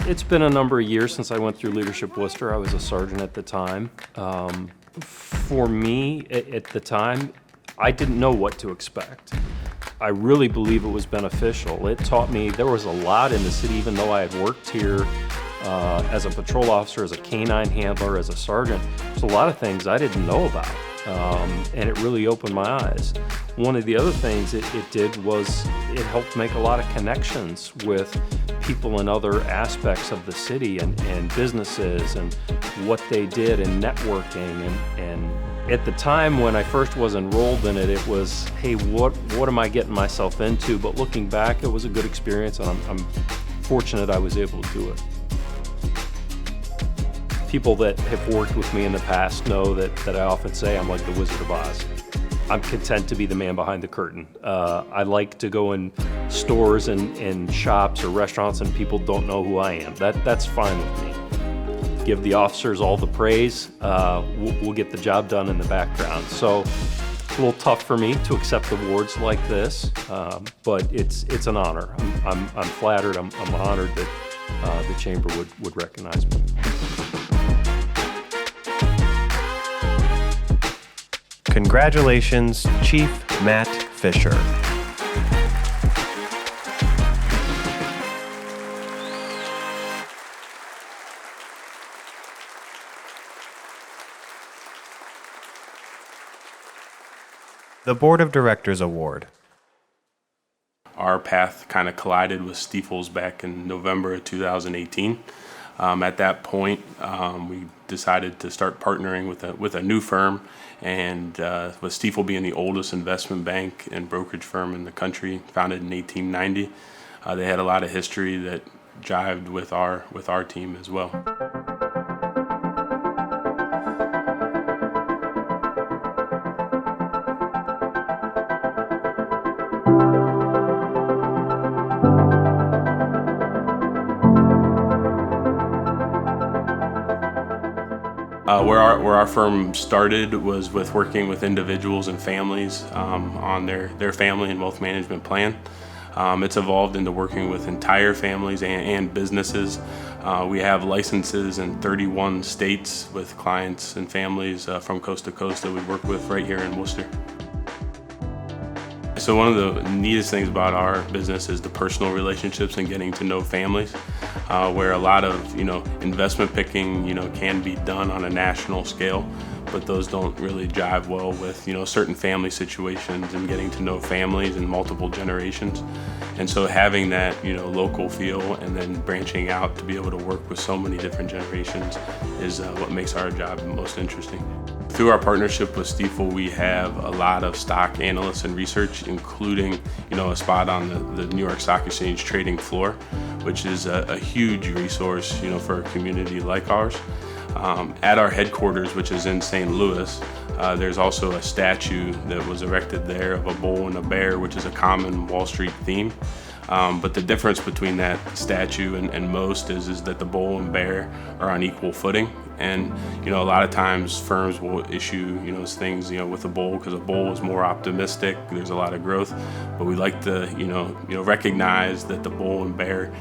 It's been a number of years since I went through Leadership Wooster. I was a sergeant at the time. For me, at the time, I didn't know what to expect. I really believe it was beneficial. It taught me there was a lot in the city, even though I had worked here as a patrol officer, as a canine handler, as a sergeant. There's a lot of things I didn't know about, and it really opened my eyes. One of the other things it did was it helped make a lot of connections with people in other aspects of the city and businesses and what they did and networking and at the time when I first was enrolled in it, it was, hey, what am I getting myself into? But looking back, it was a good experience, and I'm fortunate I was able to do it. People that have worked with me in the past know that I often say I'm like the Wizard of Oz. I'm content to be the man behind the curtain. I like to go in stores and shops or restaurants and people don't know who I am. That's fine with me. Give the officers all the praise. We'll get the job done in the background. So it's a little tough for me to accept awards like this, but it's an honor. I'm flattered. I'm honored that the chamber would recognize me. Congratulations, Chief Matt Fisher. The Board of Directors Award. Our path kind of collided with Stifel's back in November of 2018. At that point, we decided to start partnering with a new firm, and with Stifel being the oldest investment bank and brokerage firm in the country, founded in 1890, they had a lot of history that jived with our team as well. Where our firm started was with working with individuals and families on their family and wealth management plan. It's evolved into working with entire families and businesses. We have licenses in 31 states with clients and families from coast to coast that we work with right here in Wooster. So one of the neatest things about our business is the personal relationships and getting to know families, where a lot of investment picking can be done on a national scale, but those don't really jive well with certain family situations and getting to know families and multiple generations. And so having that local feel and then branching out to be able to work with so many different generations is what makes our job most interesting. Through our partnership with Stifel, we have a lot of stock analysts and research, including a spot on the New York Stock Exchange trading floor, which is a huge resource for a community like ours. At our headquarters, which is in St. Louis, there's also a statue that was erected there of a bull and a bear, which is a common Wall Street theme. But the difference between that statue and most is that the bull and bear are on equal footing. And a lot of times firms will issue things with a bull because a bull is more optimistic. There's a lot of growth, but we like to recognize that the bull and bear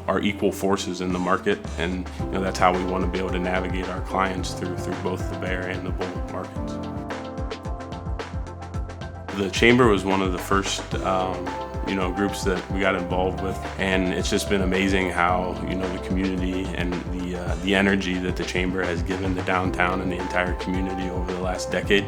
are equal forces in the market, and that's how we want to be able to navigate our clients through both the bear and the bull markets. The chamber was one of the first groups that we got involved with, and it's just been amazing how the community and the energy that the chamber has given the downtown and the entire community over the last decade.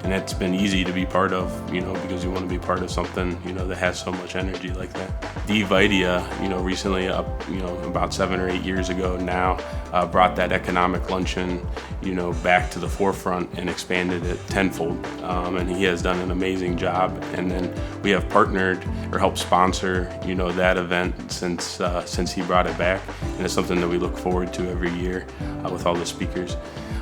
And it's been easy to be part of, because you want to be part of something that has so much energy like that. Vidia, recently about 7 or 8 years ago now, brought that economic luncheon back to the forefront and expanded it tenfold, and he has done an amazing job. And then we have partnered or helped sponsor that event since he brought it back, and it's something that we look forward to every year with all the speakers.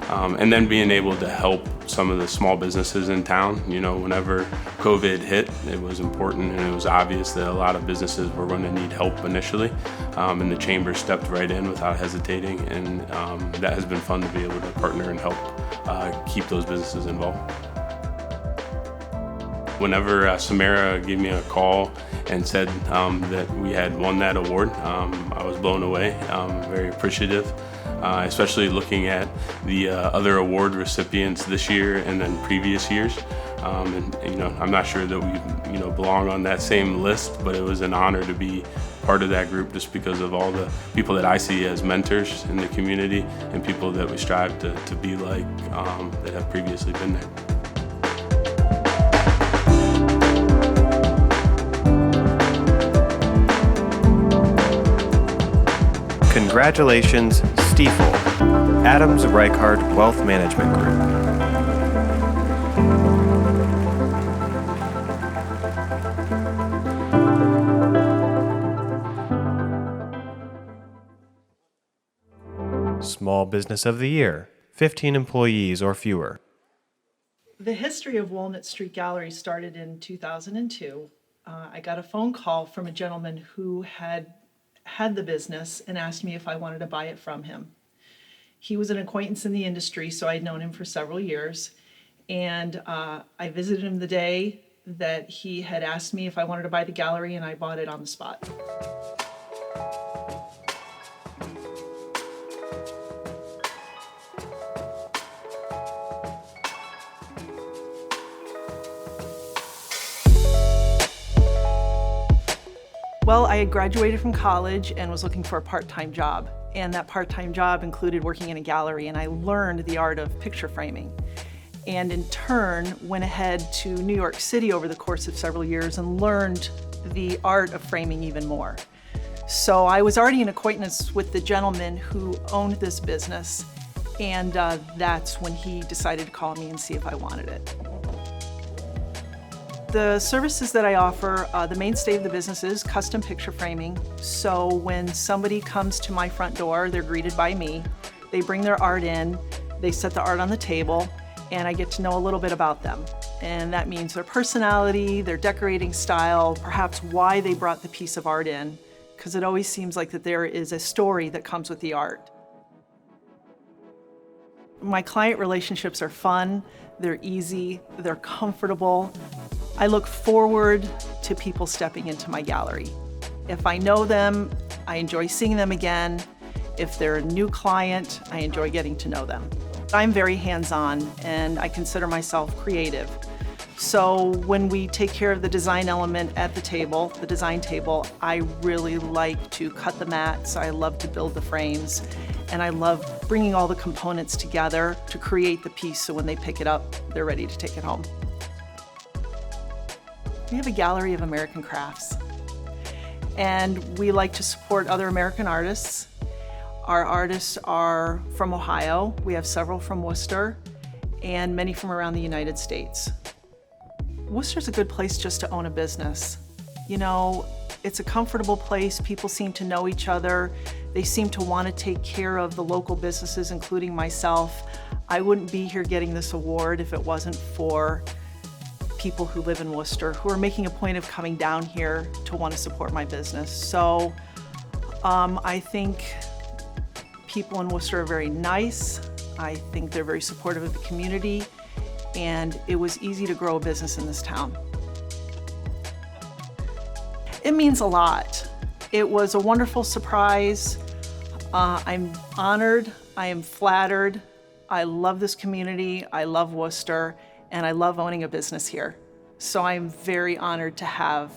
And then being able to help some of the small businesses in town. Whenever COVID hit, it was important and it was obvious that a lot of businesses were going to need help initially, and the chamber stepped right in without hesitating, and that has been fun to be able to partner and help keep those businesses involved. Whenever Samara gave me a call and said that we had won that award, I was blown away, very appreciative, especially looking at the other award recipients this year and then previous years. And I'm not sure that we belong on that same list, but it was an honor to be part of that group just because of all the people that I see as mentors in the community and people that we strive to be like that have previously been there. Congratulations, Stiefel, Adams Reichard Wealth Management Group. Small Business of the Year, 15 employees or fewer. The history of Walnut Street Gallery started in 2002. I got a phone call from a gentleman who had the business and asked me if I wanted to buy it from him. He was an acquaintance in the industry, so I'd known him for several years. And I visited him the day that he had asked me if I wanted to buy the gallery, and I bought it on the spot. Well, I had graduated from college and was looking for a part-time job. And that part-time job included working in a gallery, and I learned the art of picture framing. And in turn, went ahead to New York City over the course of several years and learned the art of framing even more. So I was already an acquaintance with the gentleman who owned this business, and that's when he decided to call me and see if I wanted it. The services that I offer, the mainstay of the business is custom picture framing. So when somebody comes to my front door, they're greeted by me. They bring their art in, they set the art on the table, and I get to know a little bit about them. And that means their personality, their decorating style, perhaps why they brought the piece of art in, because it always seems like that there is a story that comes with the art. My client relationships are fun, they're easy, they're comfortable. I look forward to people stepping into my gallery. If I know them, I enjoy seeing them again. If they're a new client, I enjoy getting to know them. I'm very hands-on, and I consider myself creative. So when we take care of the design element at the table, the design table, I really like to cut the mats, I love to build the frames, and I love bringing all the components together to create the piece so when they pick it up, they're ready to take it home. We have a gallery of American crafts, and we like to support other American artists. Our artists are from Ohio. We have several from Wooster, and many from around the United States. Wooster's a good place just to own a business. You know, it's a comfortable place. People seem to know each other. They seem to want to take care of the local businesses, including myself. I wouldn't be here getting this award if it wasn't for people who live in Wooster who are making a point of coming down here to want to support my business. So I think people in Wooster are very nice. I think they're very supportive of the community, and it was easy to grow a business in this town. It means a lot. It was a wonderful surprise. I'm honored, I am flattered. I love this community, I love Wooster, and I love owning a business here. So I'm very honored to have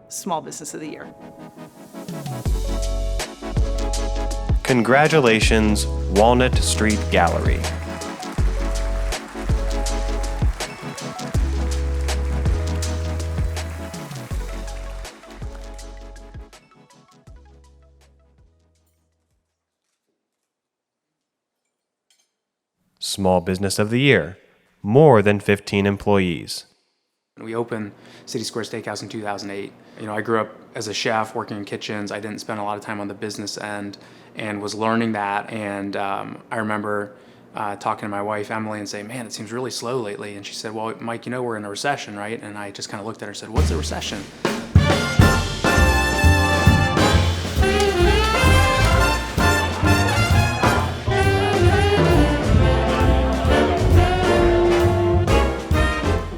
Small Business of the Year. Congratulations, Walnut Street Gallery. Small Business of the Year, more than 15 employees. We opened City Square Steakhouse in 2008. You know, I grew up as a chef working in kitchens. I didn't spend a lot of time on the business end and was learning that. And I remember talking to my wife, Emily, and saying, man, it seems really slow lately. And she said, well, Mike, you know we're in a recession, right? And I just kind of looked at her and said, what's a recession?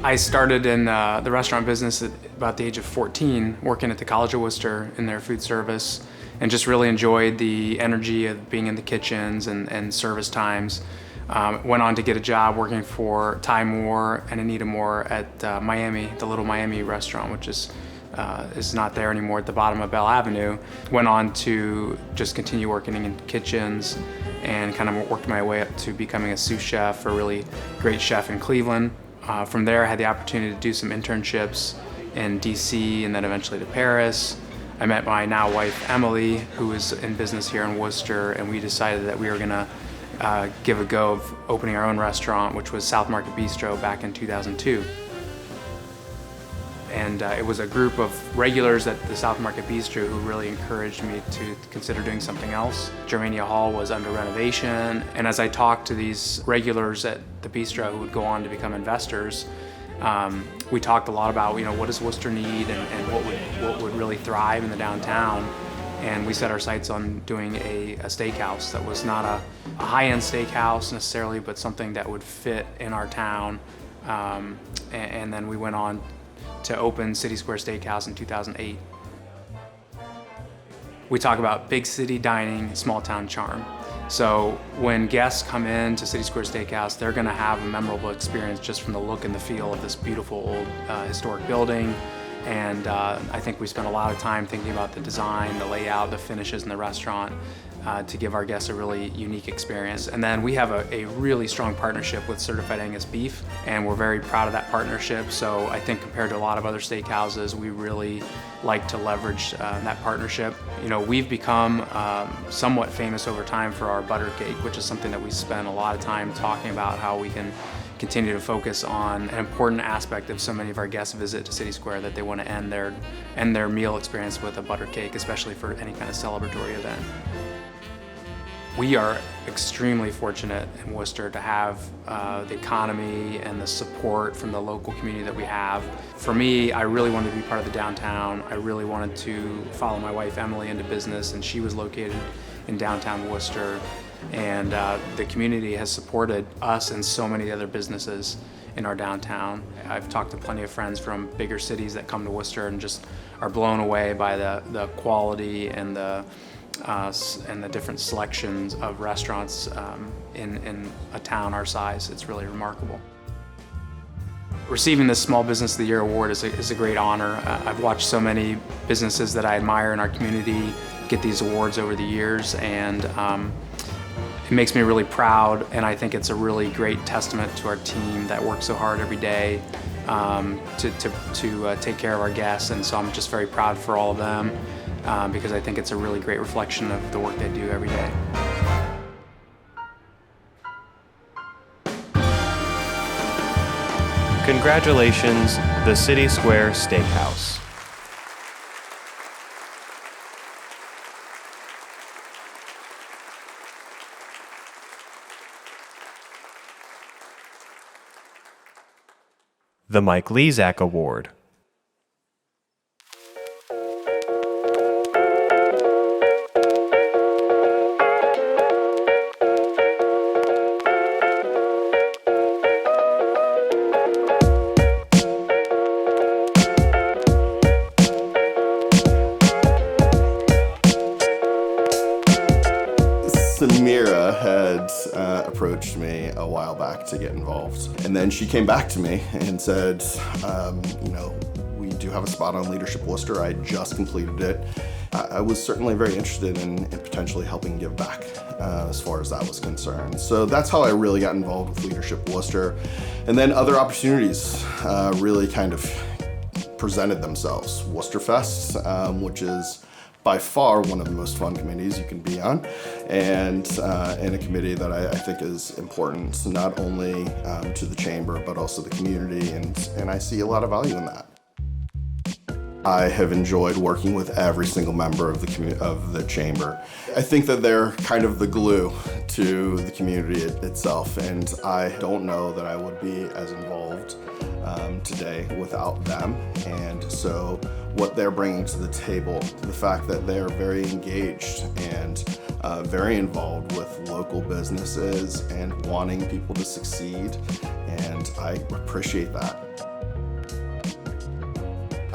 I I started in the restaurant business at about the age of 14, working at the College of Wooster in their food service, and just really enjoyed the energy of being in the kitchens and service times. Went on to get a job working for Ty Moore and Anita Moore at Miami, the Little Miami restaurant, which is not there anymore at the bottom of Bell Avenue. Went on to just continue working in kitchens and kind of worked my way up to becoming a sous chef for a really great chef in Cleveland. From there, I had the opportunity to do some internships in DC and then eventually to Paris. I met my now wife, Emily, who is in business here in Worcester, and we decided that we were gonna give a go of opening our own restaurant, which was South Market Bistro back in 2002. And it was a group of regulars at the South Market Bistro who really encouraged me to consider doing something else. Germania Hall was under renovation, and as I talked to these regulars at the bistro who would go on to become investors, we talked a lot about, what does Worcester need and what would really thrive in the downtown. And we set our sights on doing a steakhouse that was not a high-end steakhouse necessarily, but something that would fit in our town. And then we went on to open City Square Steakhouse in 2008. We talk about big city dining, small town charm. So when guests come in to City Square Steakhouse, they're gonna have a memorable experience just from the look and the feel of this beautiful old historic building. And I think we spent a lot of time thinking about the design, the layout, the finishes in the restaurant to give our guests a really unique experience. And then we have a really strong partnership with Certified Angus Beef, and we're very proud of that partnership. So I think compared to a lot of other steakhouses, we really like to leverage that partnership. We've become somewhat famous over time for our butter cake, which is something that we spend a lot of time talking about how we can continue to focus on an important aspect of so many of our guests visit to City Square, that they want to end their meal experience with a butter cake, especially for any kind of celebratory event. We are extremely fortunate in Worcester to have the economy and the support from the local community that we have. For me, I really wanted to be part of the downtown. I really wanted to follow my wife Emily into business, and she was located in downtown Worcester. And the community has supported us and so many other businesses in our downtown. I've talked to plenty of friends from bigger cities that come to Worcester and just are blown away by the quality and the different selections of restaurants in a town our size. It's really remarkable. Receiving this Small Business of the Year award is a great honor. I've watched so many businesses that I admire in our community get these awards over the years, and it makes me really proud, and I think it's a really great testament to our team that works so hard every day to take care of our guests, and so I'm just very proud for all of them because I think it's a really great reflection of the work they do every day. Congratulations, the City Square Steakhouse. The Mike Lezak Award. Samira had approached me a while back to get involved. And then she came back to me and said, we do have a spot on Leadership Worcester. I just completed it. I was certainly very interested in potentially helping give back as far as that was concerned. So that's how I really got involved with Leadership Worcester. And then other opportunities really kind of presented themselves. Worcesterfest, which is by far one of the most fun committees you can be on, and a committee that I think is important not only to the chamber but also the community, and I see a lot of value in that. I have enjoyed working with every single member of the chamber. I think that they're kind of the glue to the community itself, and I don't know that I would be as involved today without them. And so what they're bringing to the table, the fact that they're very engaged and very involved with local businesses and wanting people to succeed, and I appreciate that.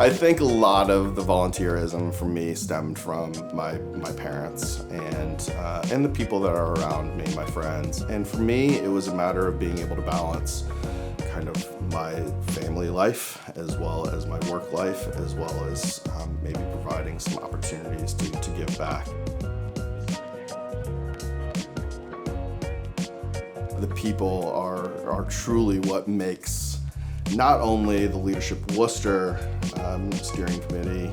I think a lot of the volunteerism for me stemmed from my parents and the people that are around me, my friends. And for me, it was a matter of being able to balance kind of my family life as well as my work life, as well as maybe providing some opportunities to give back. The people are truly what makes not only the Leadership Wooster Steering Committee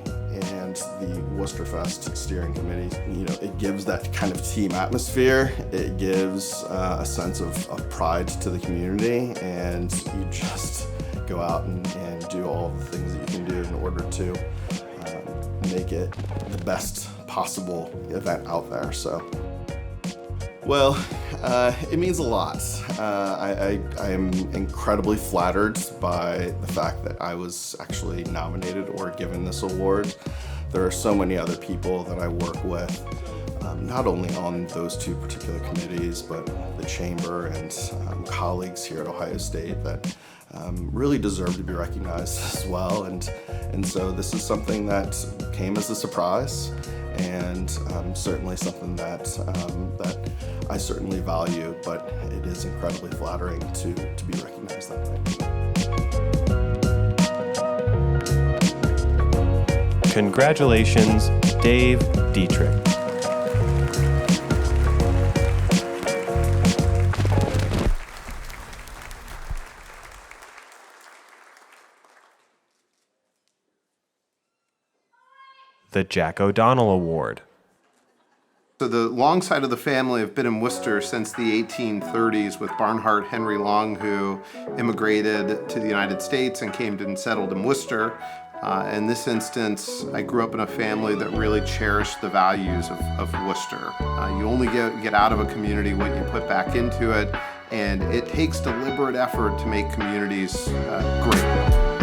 and the Woosterfest Steering Committee, it gives that kind of team atmosphere. It gives a sense of pride to the community, and you just go out and do all the things that you can do in order to make it the best possible event out there. So. Well, it means a lot. I am incredibly flattered by the fact that I was actually nominated or given this award. There are so many other people that I work with, not only on those two particular committees, but the Chamber and colleagues here at Ohio State that really deserve to be recognized as well. And so this is something that came as a surprise, and certainly something that I certainly value, but it is incredibly flattering to be recognized that way. Congratulations, Dave Dietrich. The Jack O'Donnell Award. So the Long side of the family have been in Wooster since the 1830s with Barnhart Henry Long, who immigrated to the United States and came and settled in Wooster. In this instance, I grew up in a family that really cherished the values of Wooster. You only get out of a community what you put back into it, and it takes deliberate effort to make communities great.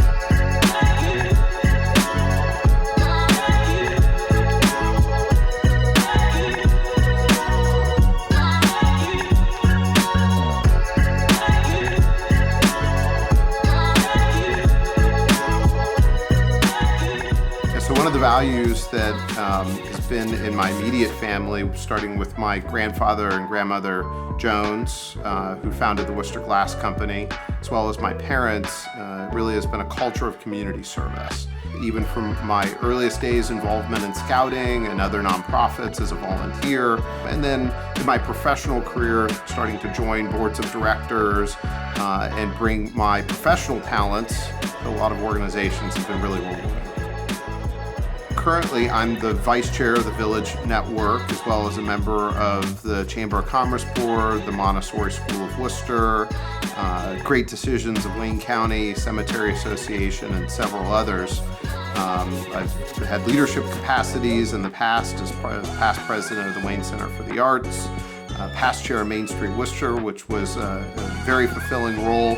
One of the values that has been in my immediate family, starting with my grandfather and grandmother Jones, who founded the Wooster Glass Company, as well as my parents, really has been a culture of community service. Even from my earliest days, involvement in scouting and other nonprofits as a volunteer, and then in my professional career, starting to join boards of directors and bring my professional talents to a lot of organizations has been really rewarding. Currently, I'm the vice chair of the Village Network, as well as a member of the Chamber of Commerce Board, the Montessori School of Wooster, Great Decisions of Wayne County, Cemetery Association, and several others. I've had leadership capacities in the past as past president of the Wayne Center for the Arts, past chair of Main Street Worcester, which was a very fulfilling role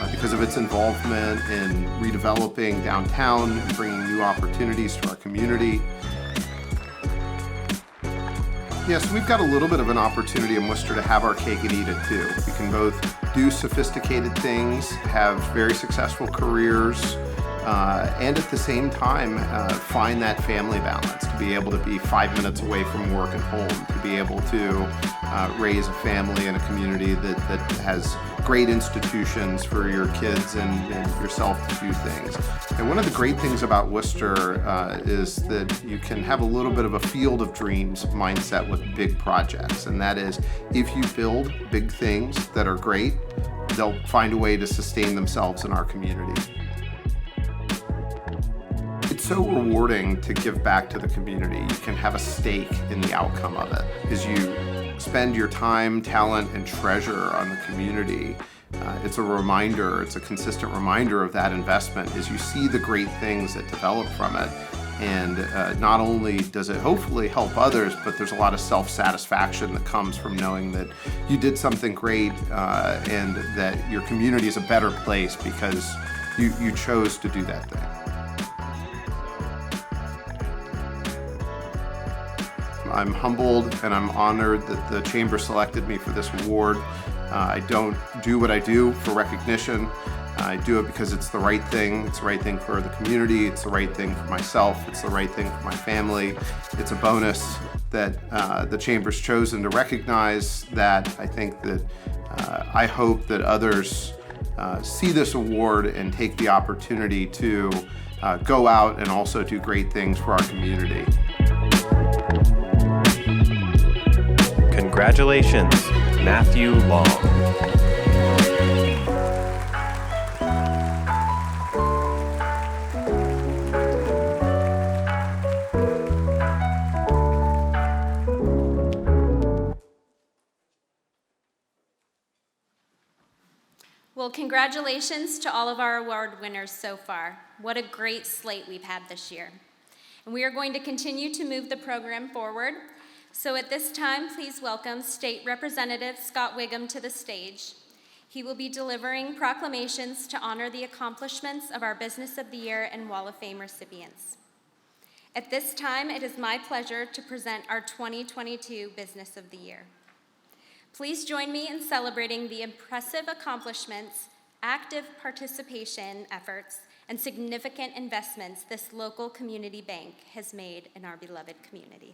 because of its involvement in redeveloping downtown and bringing new opportunities to our community. Yes, we've got a little bit of an opportunity in Worcester to have our cake and eat it too. We can both do sophisticated things, have very successful careers, and at the same time find that family balance, to be able to be 5 minutes away from work and home, to be able to raise a family in a community that has great institutions for your kids and yourself to do things. And one of the great things about Wooster is that you can have a little bit of a field of dreams mindset with big projects, and that is, if you build big things that are great, they'll find a way to sustain themselves in our community. It's so rewarding to give back to the community. You can have a stake in the outcome of it as you spend your time, talent, and treasure on the community. It's a reminder, it's a consistent reminder of that investment as you see the great things that develop from it. And not only does it hopefully help others, but there's a lot of self-satisfaction that comes from knowing that you did something great and that your community is a better place because you chose to do that thing. I'm humbled and I'm honored that the Chamber selected me for this award. I don't do what I do for recognition. I do it because it's the right thing. It's the right thing for the community. It's the right thing for myself. It's the right thing for my family. It's a bonus that the Chamber's chosen to recognize that. I think that I hope that others see this award and take the opportunity to go out and also do great things for our community. Congratulations, Matthew Long. Well, congratulations to all of our award winners so far. What a great slate we've had this year. And we are going to continue to move the program forward. So at this time, please welcome State Representative Scott Wiggum to the stage. He will be delivering proclamations to honor the accomplishments of our Business of the Year and Wall of Fame recipients. At this time, it is my pleasure to present our 2022 Business of the Year. Please join me in celebrating the impressive accomplishments, active participation efforts, and significant investments this local community bank has made in our beloved community.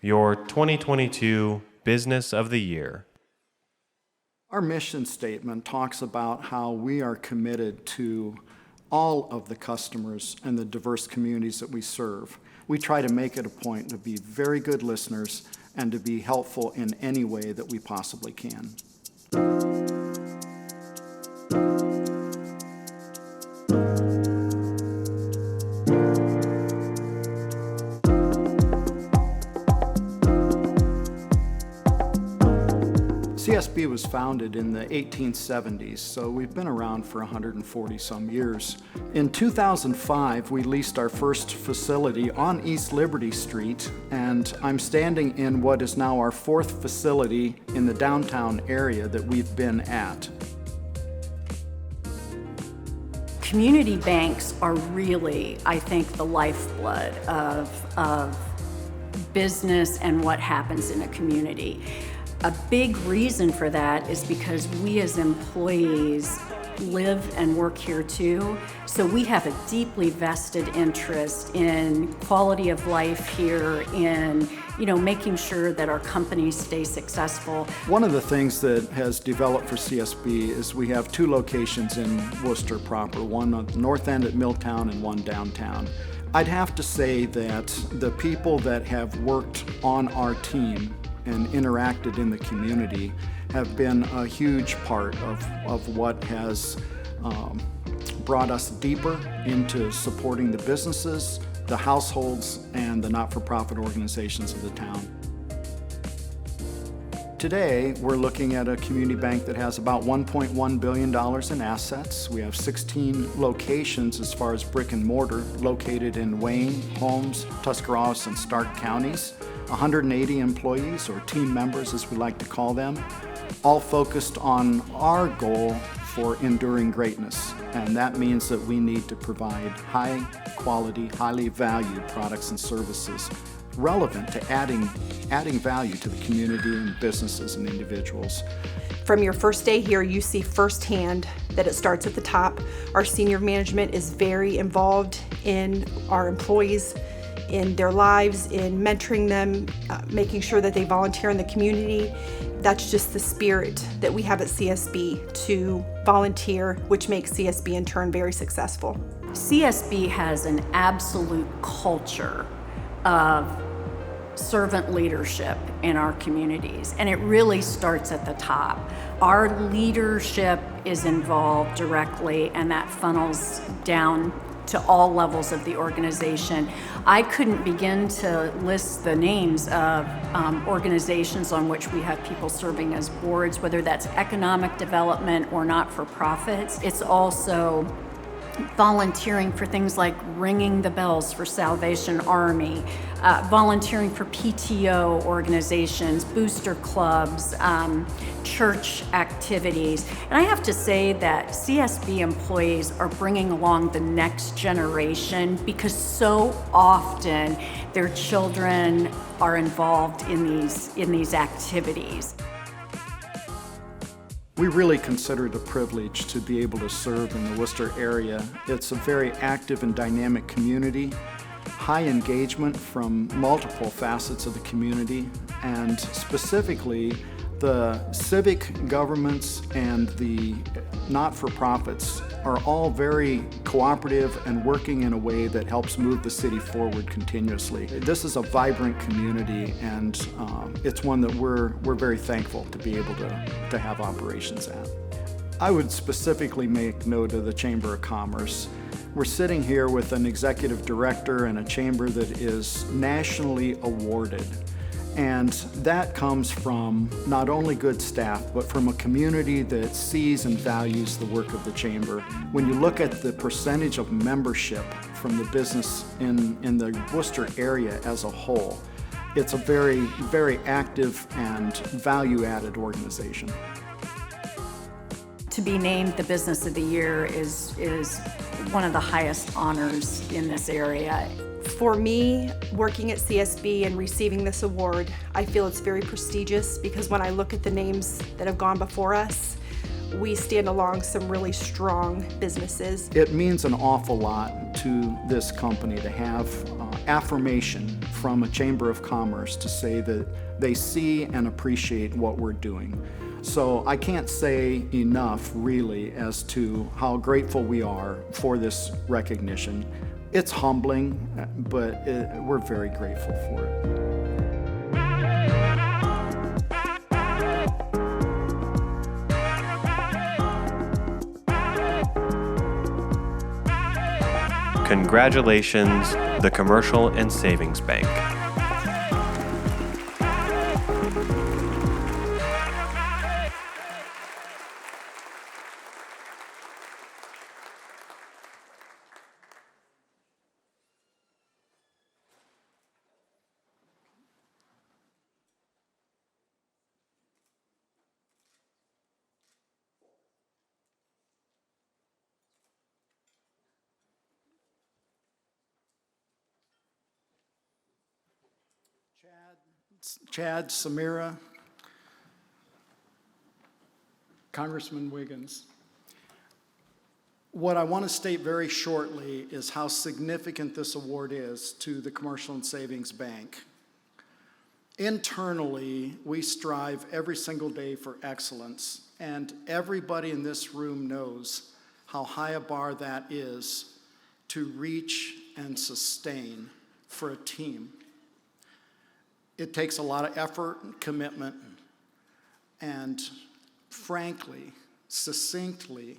Your 2022 Business of the Year. Our mission statement talks about how we are committed to all of the customers and the diverse communities that we serve. We try to make it a point to be very good listeners and to be helpful in any way that we possibly can. CSB was founded in the 1870s, so we've been around for 140 some years. In 2005, we leased our first facility on East Liberty Street, and I'm standing in what is now our fourth facility in the downtown area that we've been at. Community banks are really, I think, the lifeblood of business and what happens in a community. A big reason for that is because we as employees live and work here too, so we have a deeply vested interest in quality of life here, in making sure that our companies stay successful. One of the things that has developed for CSB is we have two locations in Wooster proper, one on the north end at Milltown and one downtown. I'd have to say that the people that have worked on our team and interacted in the community have been a huge part of what has brought us deeper into supporting the businesses, the households, and the not-for-profit organizations of the town. Today, we're looking at a community bank that has about $1.1 billion in assets. We have 16 locations as far as brick and mortar located in Wayne, Holmes, Tuscarawas, and Stark counties. 180 employees, or team members as we like to call them, all focused on our goal for enduring greatness. And that means that we need to provide high quality, highly valued products and services relevant to adding value to the community and businesses and individuals. From your first day here, you see firsthand that it starts at the top. Our senior management is very involved in our employees, in their lives, in mentoring them, making sure that they volunteer in the community. That's just the spirit that we have at CSB, to volunteer, which makes CSB in turn very successful. CSB has an absolute culture of servant leadership in our communities, and it really starts at the top. Our leadership is involved directly, and that funnels down to all levels of the organization. I couldn't begin to list the names of organizations on which we have people serving as boards, whether that's economic development or not-for-profits. It's also volunteering for things like ringing the bells for Salvation Army, volunteering for PTO organizations, booster clubs, church activities. And I have to say that CSB employees are bringing along the next generation, because so often their children are involved in these activities. We really consider it a privilege to be able to serve in the Wooster area. It's a very active and dynamic community, high engagement from multiple facets of the community, and specifically the civic governments and the not-for-profits are all very cooperative and working in a way that helps move the city forward continuously. This is a vibrant community, and it's one that we're very thankful to be able to have operations at. I would specifically make note of the Chamber of Commerce. We're sitting here with an executive director and a chamber that is nationally awarded. And that comes from not only good staff, but from a community that sees and values the work of the chamber. When you look at the percentage of membership from the business in the Wooster area as a whole, it's a very, very active and value-added organization. To be named the Business of the Year is one of the highest honors in this area. For me, working at CSB and receiving this award, I feel it's very prestigious because when I look at the names that have gone before us, we stand along some really strong businesses. It means an awful lot to this company to have affirmation from a Chamber of Commerce to say that they see and appreciate what we're doing. So I can't say enough really as to how grateful we are for this recognition. It's humbling, but we're very grateful for it. Congratulations, the Commercial and Savings Bank. Chad, Samira, Congressman Wiggins. What I want to state very shortly is how significant this award is to the Commercial and Savings Bank. Internally, we strive every single day for excellence, and everybody in this room knows how high a bar that is to reach and sustain for a team. It takes a lot of effort and commitment, and frankly, succinctly,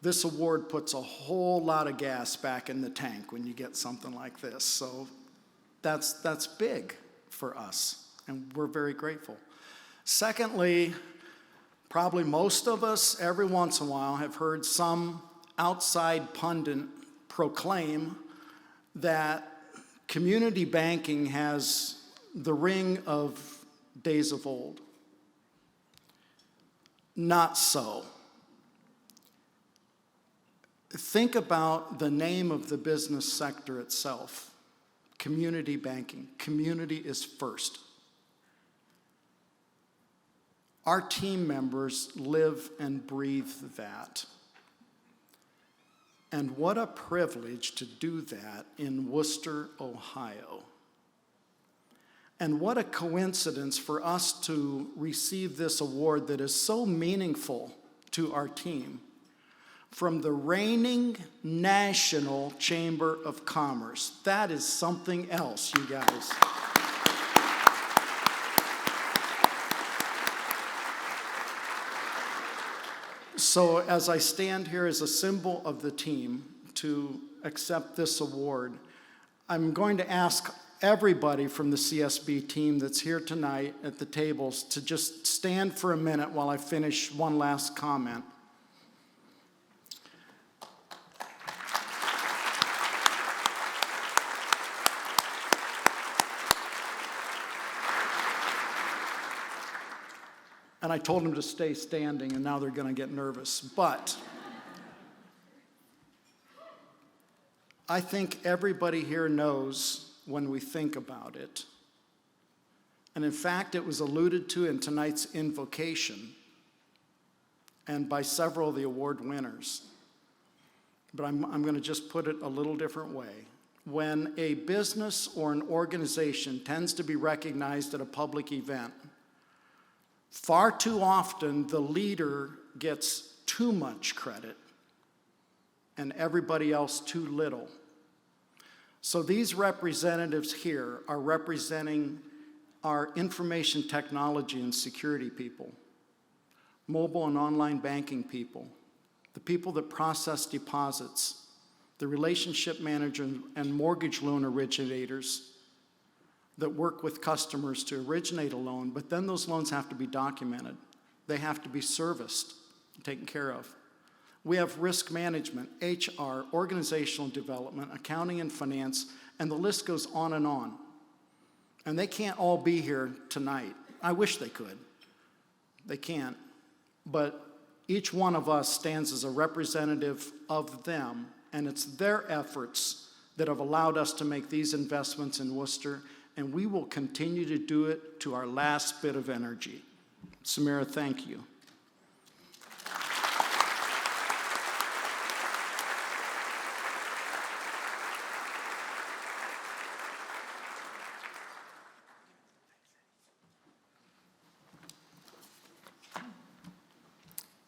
this award puts a whole lot of gas back in the tank when you get something like this. So that's big for us, and we're very grateful. Secondly, probably most of us every once in a while have heard some outside pundit proclaim that community banking has the ring of days of old. Not so. Think about the name of the business sector itself. Community banking. Community is first. Our team members live and breathe that. And what a privilege to do that in Wooster, Ohio. And what a coincidence for us to receive this award that is so meaningful to our team from the reigning National Chamber of Commerce. That is something else, you guys. So as I stand here as a symbol of the team to accept this award, I'm going to ask everybody from the CSB team that's here tonight at the tables to just stand for a minute while I finish one last comment. And I told them to stay standing, and now they're going to get nervous. But I think everybody here knows when we think about it. And in fact, it was alluded to in tonight's invocation. and by several of the award winners. But I'm going to just put it a little different way. When a business or an organization tends to be recognized at a public event, far too often the leader gets too much credit and everybody else too little. So these representatives here are representing our information technology and security people, mobile and online banking people, the people that process deposits, the relationship manager and mortgage loan originators that work with customers to originate a loan, but then those loans have to be documented. They have to be serviced, taken care of. We have risk management, HR, organizational development, accounting and finance, and the list goes on. And they can't all be here tonight. I wish they could. They can't. But each one of us stands as a representative of them, and it's their efforts that have allowed us to make these investments in Wooster, and we will continue to do it to our last bit of energy. Samira, thank you.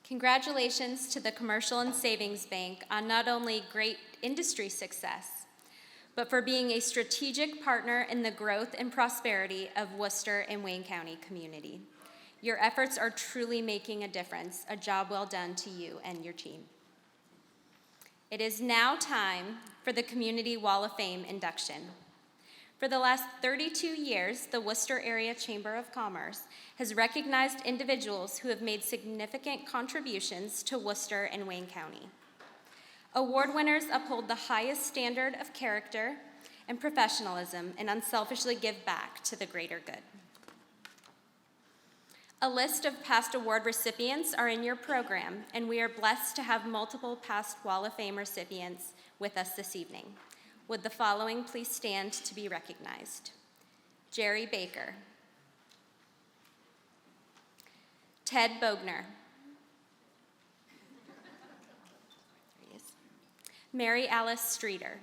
Congratulations to the Commercial and Savings Bank on not only great industry success, but for being a strategic partner in the growth and prosperity of Wooster and Wayne County community. Your efforts are truly making a difference. A job well done to you and your team. It is now time for the Community Wall of Fame induction. For the last 32 years, the Wooster Area Chamber of Commerce has recognized individuals who have made significant contributions to Wooster and Wayne County. Award winners uphold the highest standard of character and professionalism and unselfishly give back to the greater good. A list of past award recipients are in your program, and we are blessed to have multiple past Wall of Fame recipients with us this evening. Would the following please stand to be recognized? Jerry Baker, Ted Bogner, there he is. Mary Alice Streeter,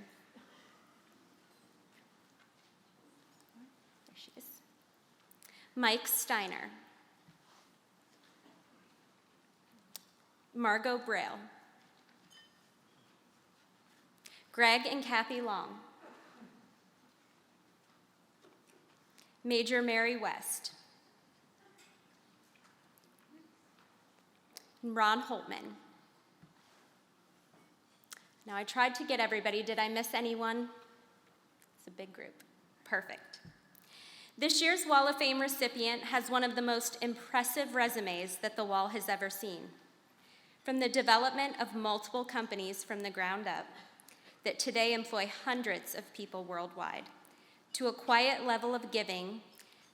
there she is. Mike Steiner, Margot Braille, Greg and Kathy Long, Major Mary West, and Ron Holtman. Now I tried to get everybody. Did I miss anyone? It's a big group. Perfect. This year's Wall of Fame recipient has one of the most impressive resumes that the Wall has ever seen. From the development of multiple companies from the ground up that today employ hundreds of people worldwide, to a quiet level of giving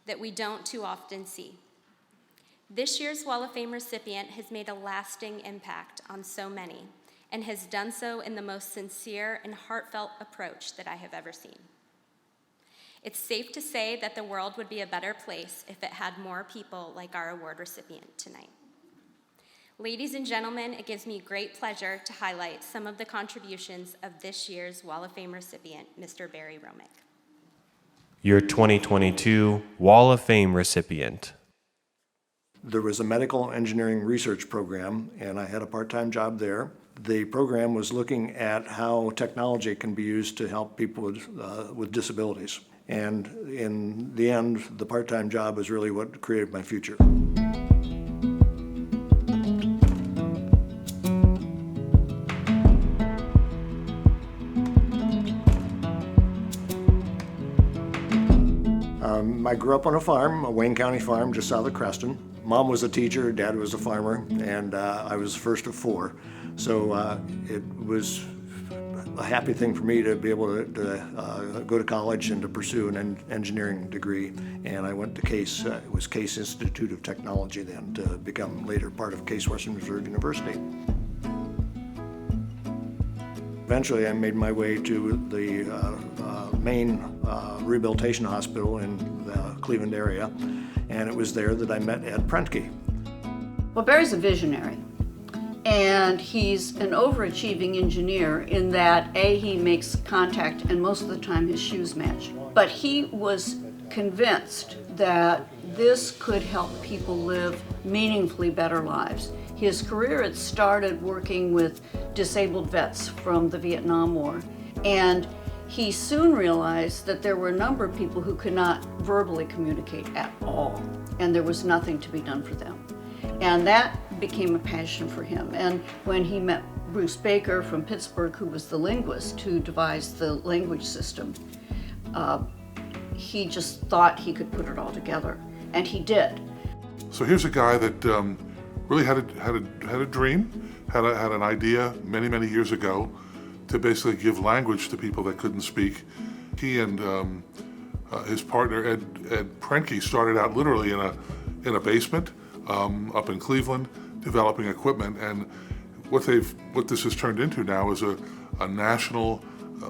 that we don't too often see. This year's Wall of Fame recipient has made a lasting impact on so many and has done so in the most sincere and heartfelt approach that I have ever seen. It's safe to say that the world would be a better place if it had more people like our award recipient tonight. Ladies and gentlemen, it gives me great pleasure to highlight some of the contributions of this year's Wall of Fame recipient, Mr. Barry Romick. Your 2022 Wall of Fame recipient. There was a medical engineering research program, and I had a part-time job there. The program was looking at how technology can be used to help people with disabilities. And in the end, the part-time job is really what created my future. I grew up on a farm, a Wayne County farm just south of Creston. Mom was a teacher, Dad was a farmer, and I was the first of four. So it was a happy thing for me to be able to go to college and to pursue an engineering degree. And I went to Case, it was Case Institute of Technology then, to become later part of Case Western Reserve University. Eventually I made my way to the main rehabilitation hospital in the Cleveland area, and it was there that I met Ed Prentke. Well, Barry's a visionary. And he's an overachieving engineer in that A, he makes contact and most of the time his shoes match. But he was convinced that this could help people live meaningfully better lives. His career had started working with disabled vets from the Vietnam War, and he soon realized that there were a number of people who could not verbally communicate at all, and there was nothing to be done for them. And that became a passion for him. And when he met Bruce Baker from Pittsburgh, who was the linguist who devised the language system, he just thought he could put it all together, and he did. So here's a guy that really had a dream, had an idea many years ago to basically give language to people that couldn't speak. He and his partner Ed Prenke started out literally in a basement up in Cleveland, developing equipment, and what this has turned into now is a national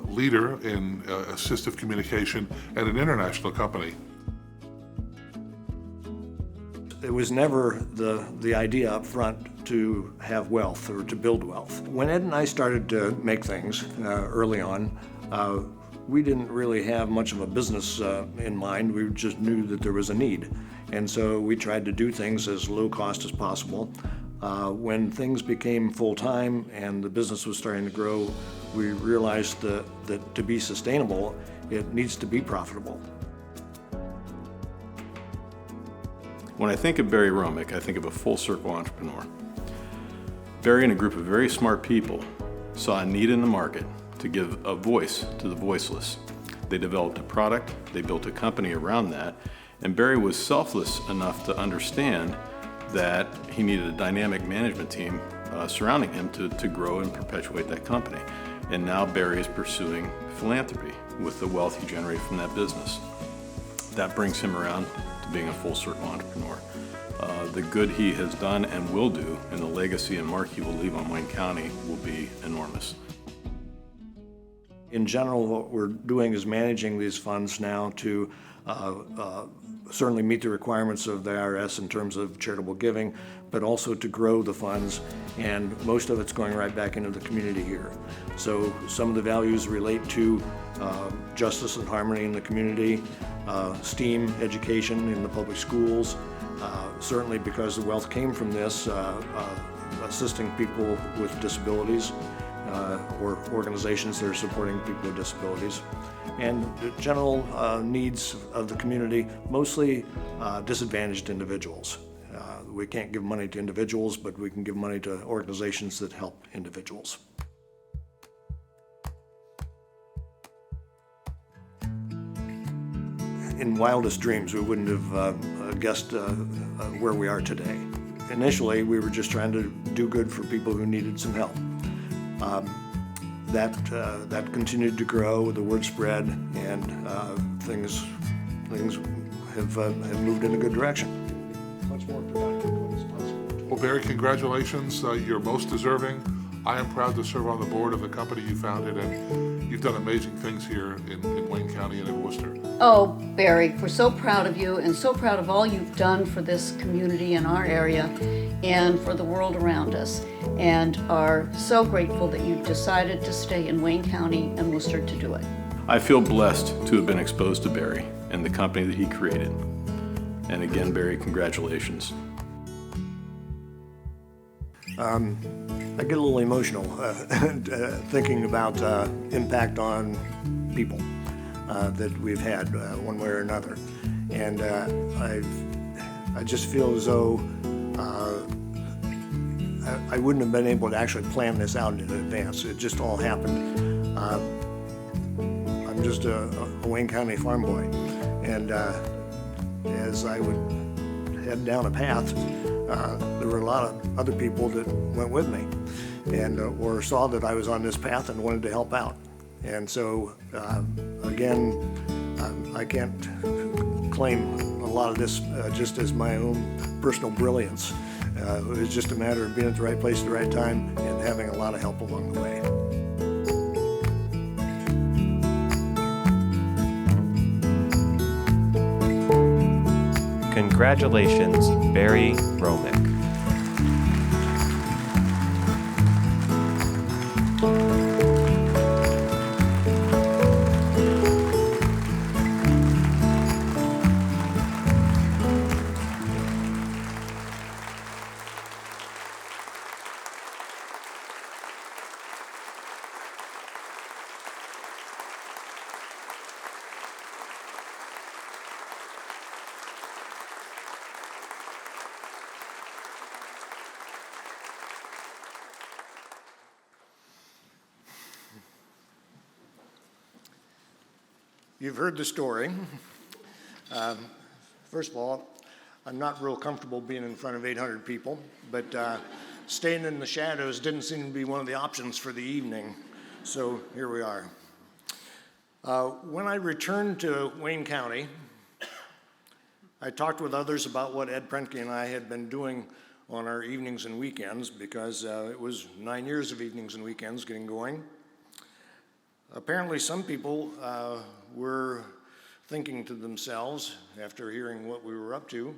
leader in assistive communication and an international company. It was never the idea up front to have wealth or to build wealth. When Ed and I started to make things early on, we didn't really have much of a business in mind. We just knew that there was a need. And so we tried to do things as low cost as possible. When things became full-time and the business was starting to grow, we realized that to be sustainable, it needs to be profitable. When I think of Barry Romick, I think of a full-circle entrepreneur. Barry and a group of very smart people saw a need in the market to give a voice to the voiceless. They developed a product, they built a company around that, and Barry was selfless enough to understand that he needed a dynamic management team surrounding him to grow and perpetuate that company. And now Barry is pursuing philanthropy with the wealth he generated from that business. That brings him around to being a full-circle entrepreneur. The good he has done and will do, and the legacy and mark he will leave on Wayne County will be enormous. In general, what we're doing is managing these funds now to certainly meet the requirements of the IRS in terms of charitable giving, but also to grow the funds, and most of it's going right back into the community here. So some of the values relate to justice and harmony in the community, STEAM education in the public schools, certainly because the wealth came from this, assisting people with disabilities, or organizations that are supporting people with disabilities, and the general needs of the community, mostly disadvantaged individuals. We can't give money to individuals, but we can give money to organizations that help individuals. In wildest dreams, we wouldn't have guessed where we are today. Initially, we were just trying to do good for people who needed some help. That continued to grow, the word spread, and things have moved in a good direction. Much more productive than is possible. Well, Barry, congratulations. You're most deserving. I am proud to serve on the board of the company you founded, and you've done amazing things here in Wayne County and in Wooster. Oh, Barry, we're so proud of you and so proud of all you've done for this community in our area and for the world around us, and are so grateful that you decided to stay in Wayne County and Wooster to do it. I feel blessed to have been exposed to Barry and the company that he created. And again, Barry, congratulations. I get a little emotional thinking about impact on people that we've had one way or another. And I just feel as though I wouldn't have been able to actually plan this out in advance. It just all happened. I'm just a Wayne County farm boy. And as I would head down a path, there were a lot of other people that went with me and or saw that I was on this path and wanted to help out. And so, again, I can't claim a lot of this just as my own personal brilliance. It was just a matter of being at the right place at the right time and having a lot of help along the way. Congratulations, Barry Romick. You've heard the story. First of all, I'm not real comfortable being in front of 800 people, but staying in the shadows didn't seem to be one of the options for the evening, so here we are. When I returned to Wayne County, I talked with others about what Ed Prentke and I had been doing on our evenings and weekends, because it was 9 years of evenings and weekends getting going. Apparently some people were thinking to themselves, after hearing what we were up to,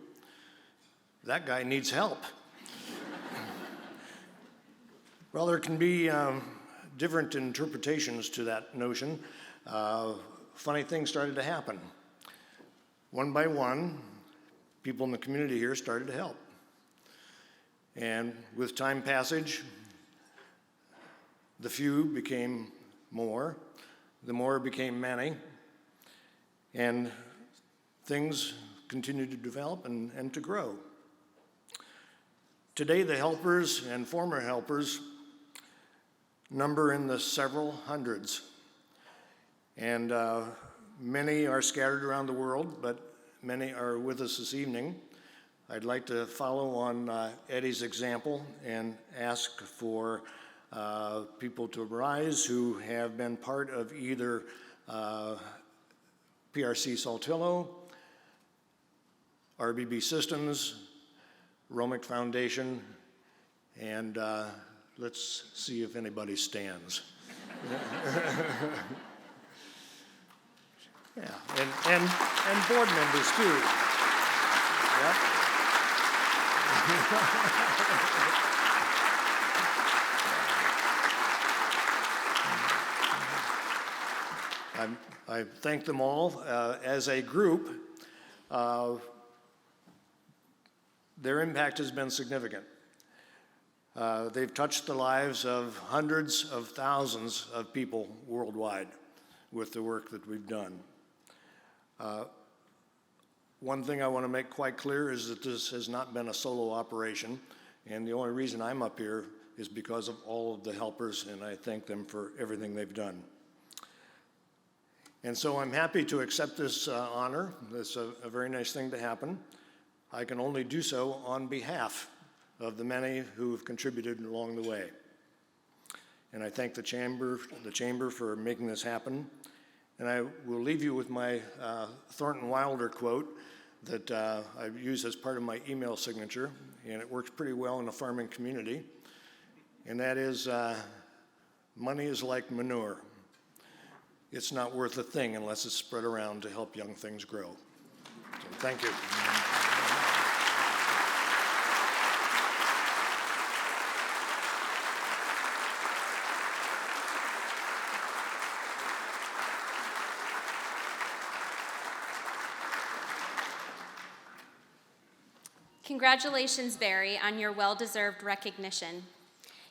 that guy needs help. Well, there can be different interpretations to that notion. Funny things started to happen. One by one, people in the community here started to help. And with time passage, the few became more, the more became many, and things continued to develop and to grow. Today, the helpers and former helpers number in the several hundreds, and many are scattered around the world, but many are with us this evening. I'd like to follow on Eddie's example and ask for people to rise who have been part of either PRC Saltillo, RBB Systems, Romic Foundation, and let's see if anybody stands. Yeah, and board members too. Yep. I thank them all. As a group, their impact has been significant. They've touched the lives of hundreds of thousands of people worldwide with the work that we've done. One thing I want to make quite clear is that this has not been a solo operation, and the only reason I'm up here is because of all of the helpers, and I thank them for everything they've done. And so I'm happy to accept this honor. It's a very nice thing to happen. I can only do so on behalf of the many who have contributed along the way. And I thank the Chamber for making this happen. And I will leave you with my Thornton Wilder quote that I use as part of my email signature, and it works pretty well in a farming community. And that is, money is like manure. It's not worth a thing unless it's spread around to help young things grow. So thank you. Congratulations, Barry, on your well-deserved recognition.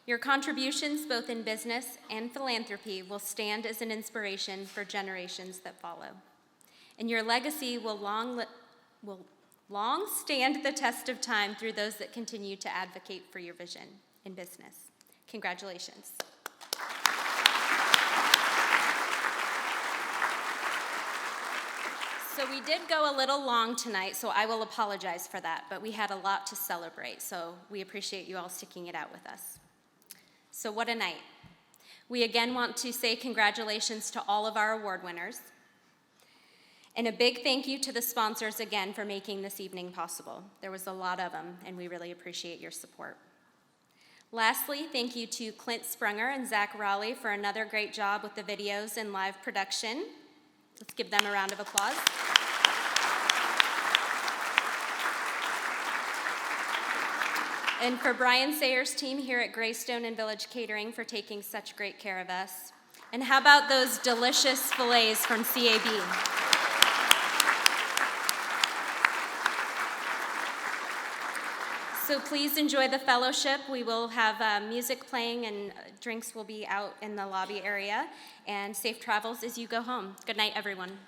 Your contributions, both in business and philanthropy, will stand as an inspiration for generations that follow. And your legacy will long stand the test of time through those that continue to advocate for your vision in business. Congratulations. So we did go a little long tonight, so I will apologize for that, but we had a lot to celebrate, so we appreciate you all sticking it out with us. So what a night. We again want to say congratulations to all of our award winners, and a big thank you to the sponsors again for making this evening possible. There was a lot of them, and we really appreciate your support. Lastly, thank you to Clint Sprunger and Zach Raleigh for another great job with the videos and live production. Let's give them a round of applause. And for Brian Sayer's team here at Greystone and Village Catering for taking such great care of us. And how about those delicious fillets from CAB? So please enjoy the fellowship. We will have music playing and drinks will be out in the lobby area. And safe travels as you go home. Good night, everyone.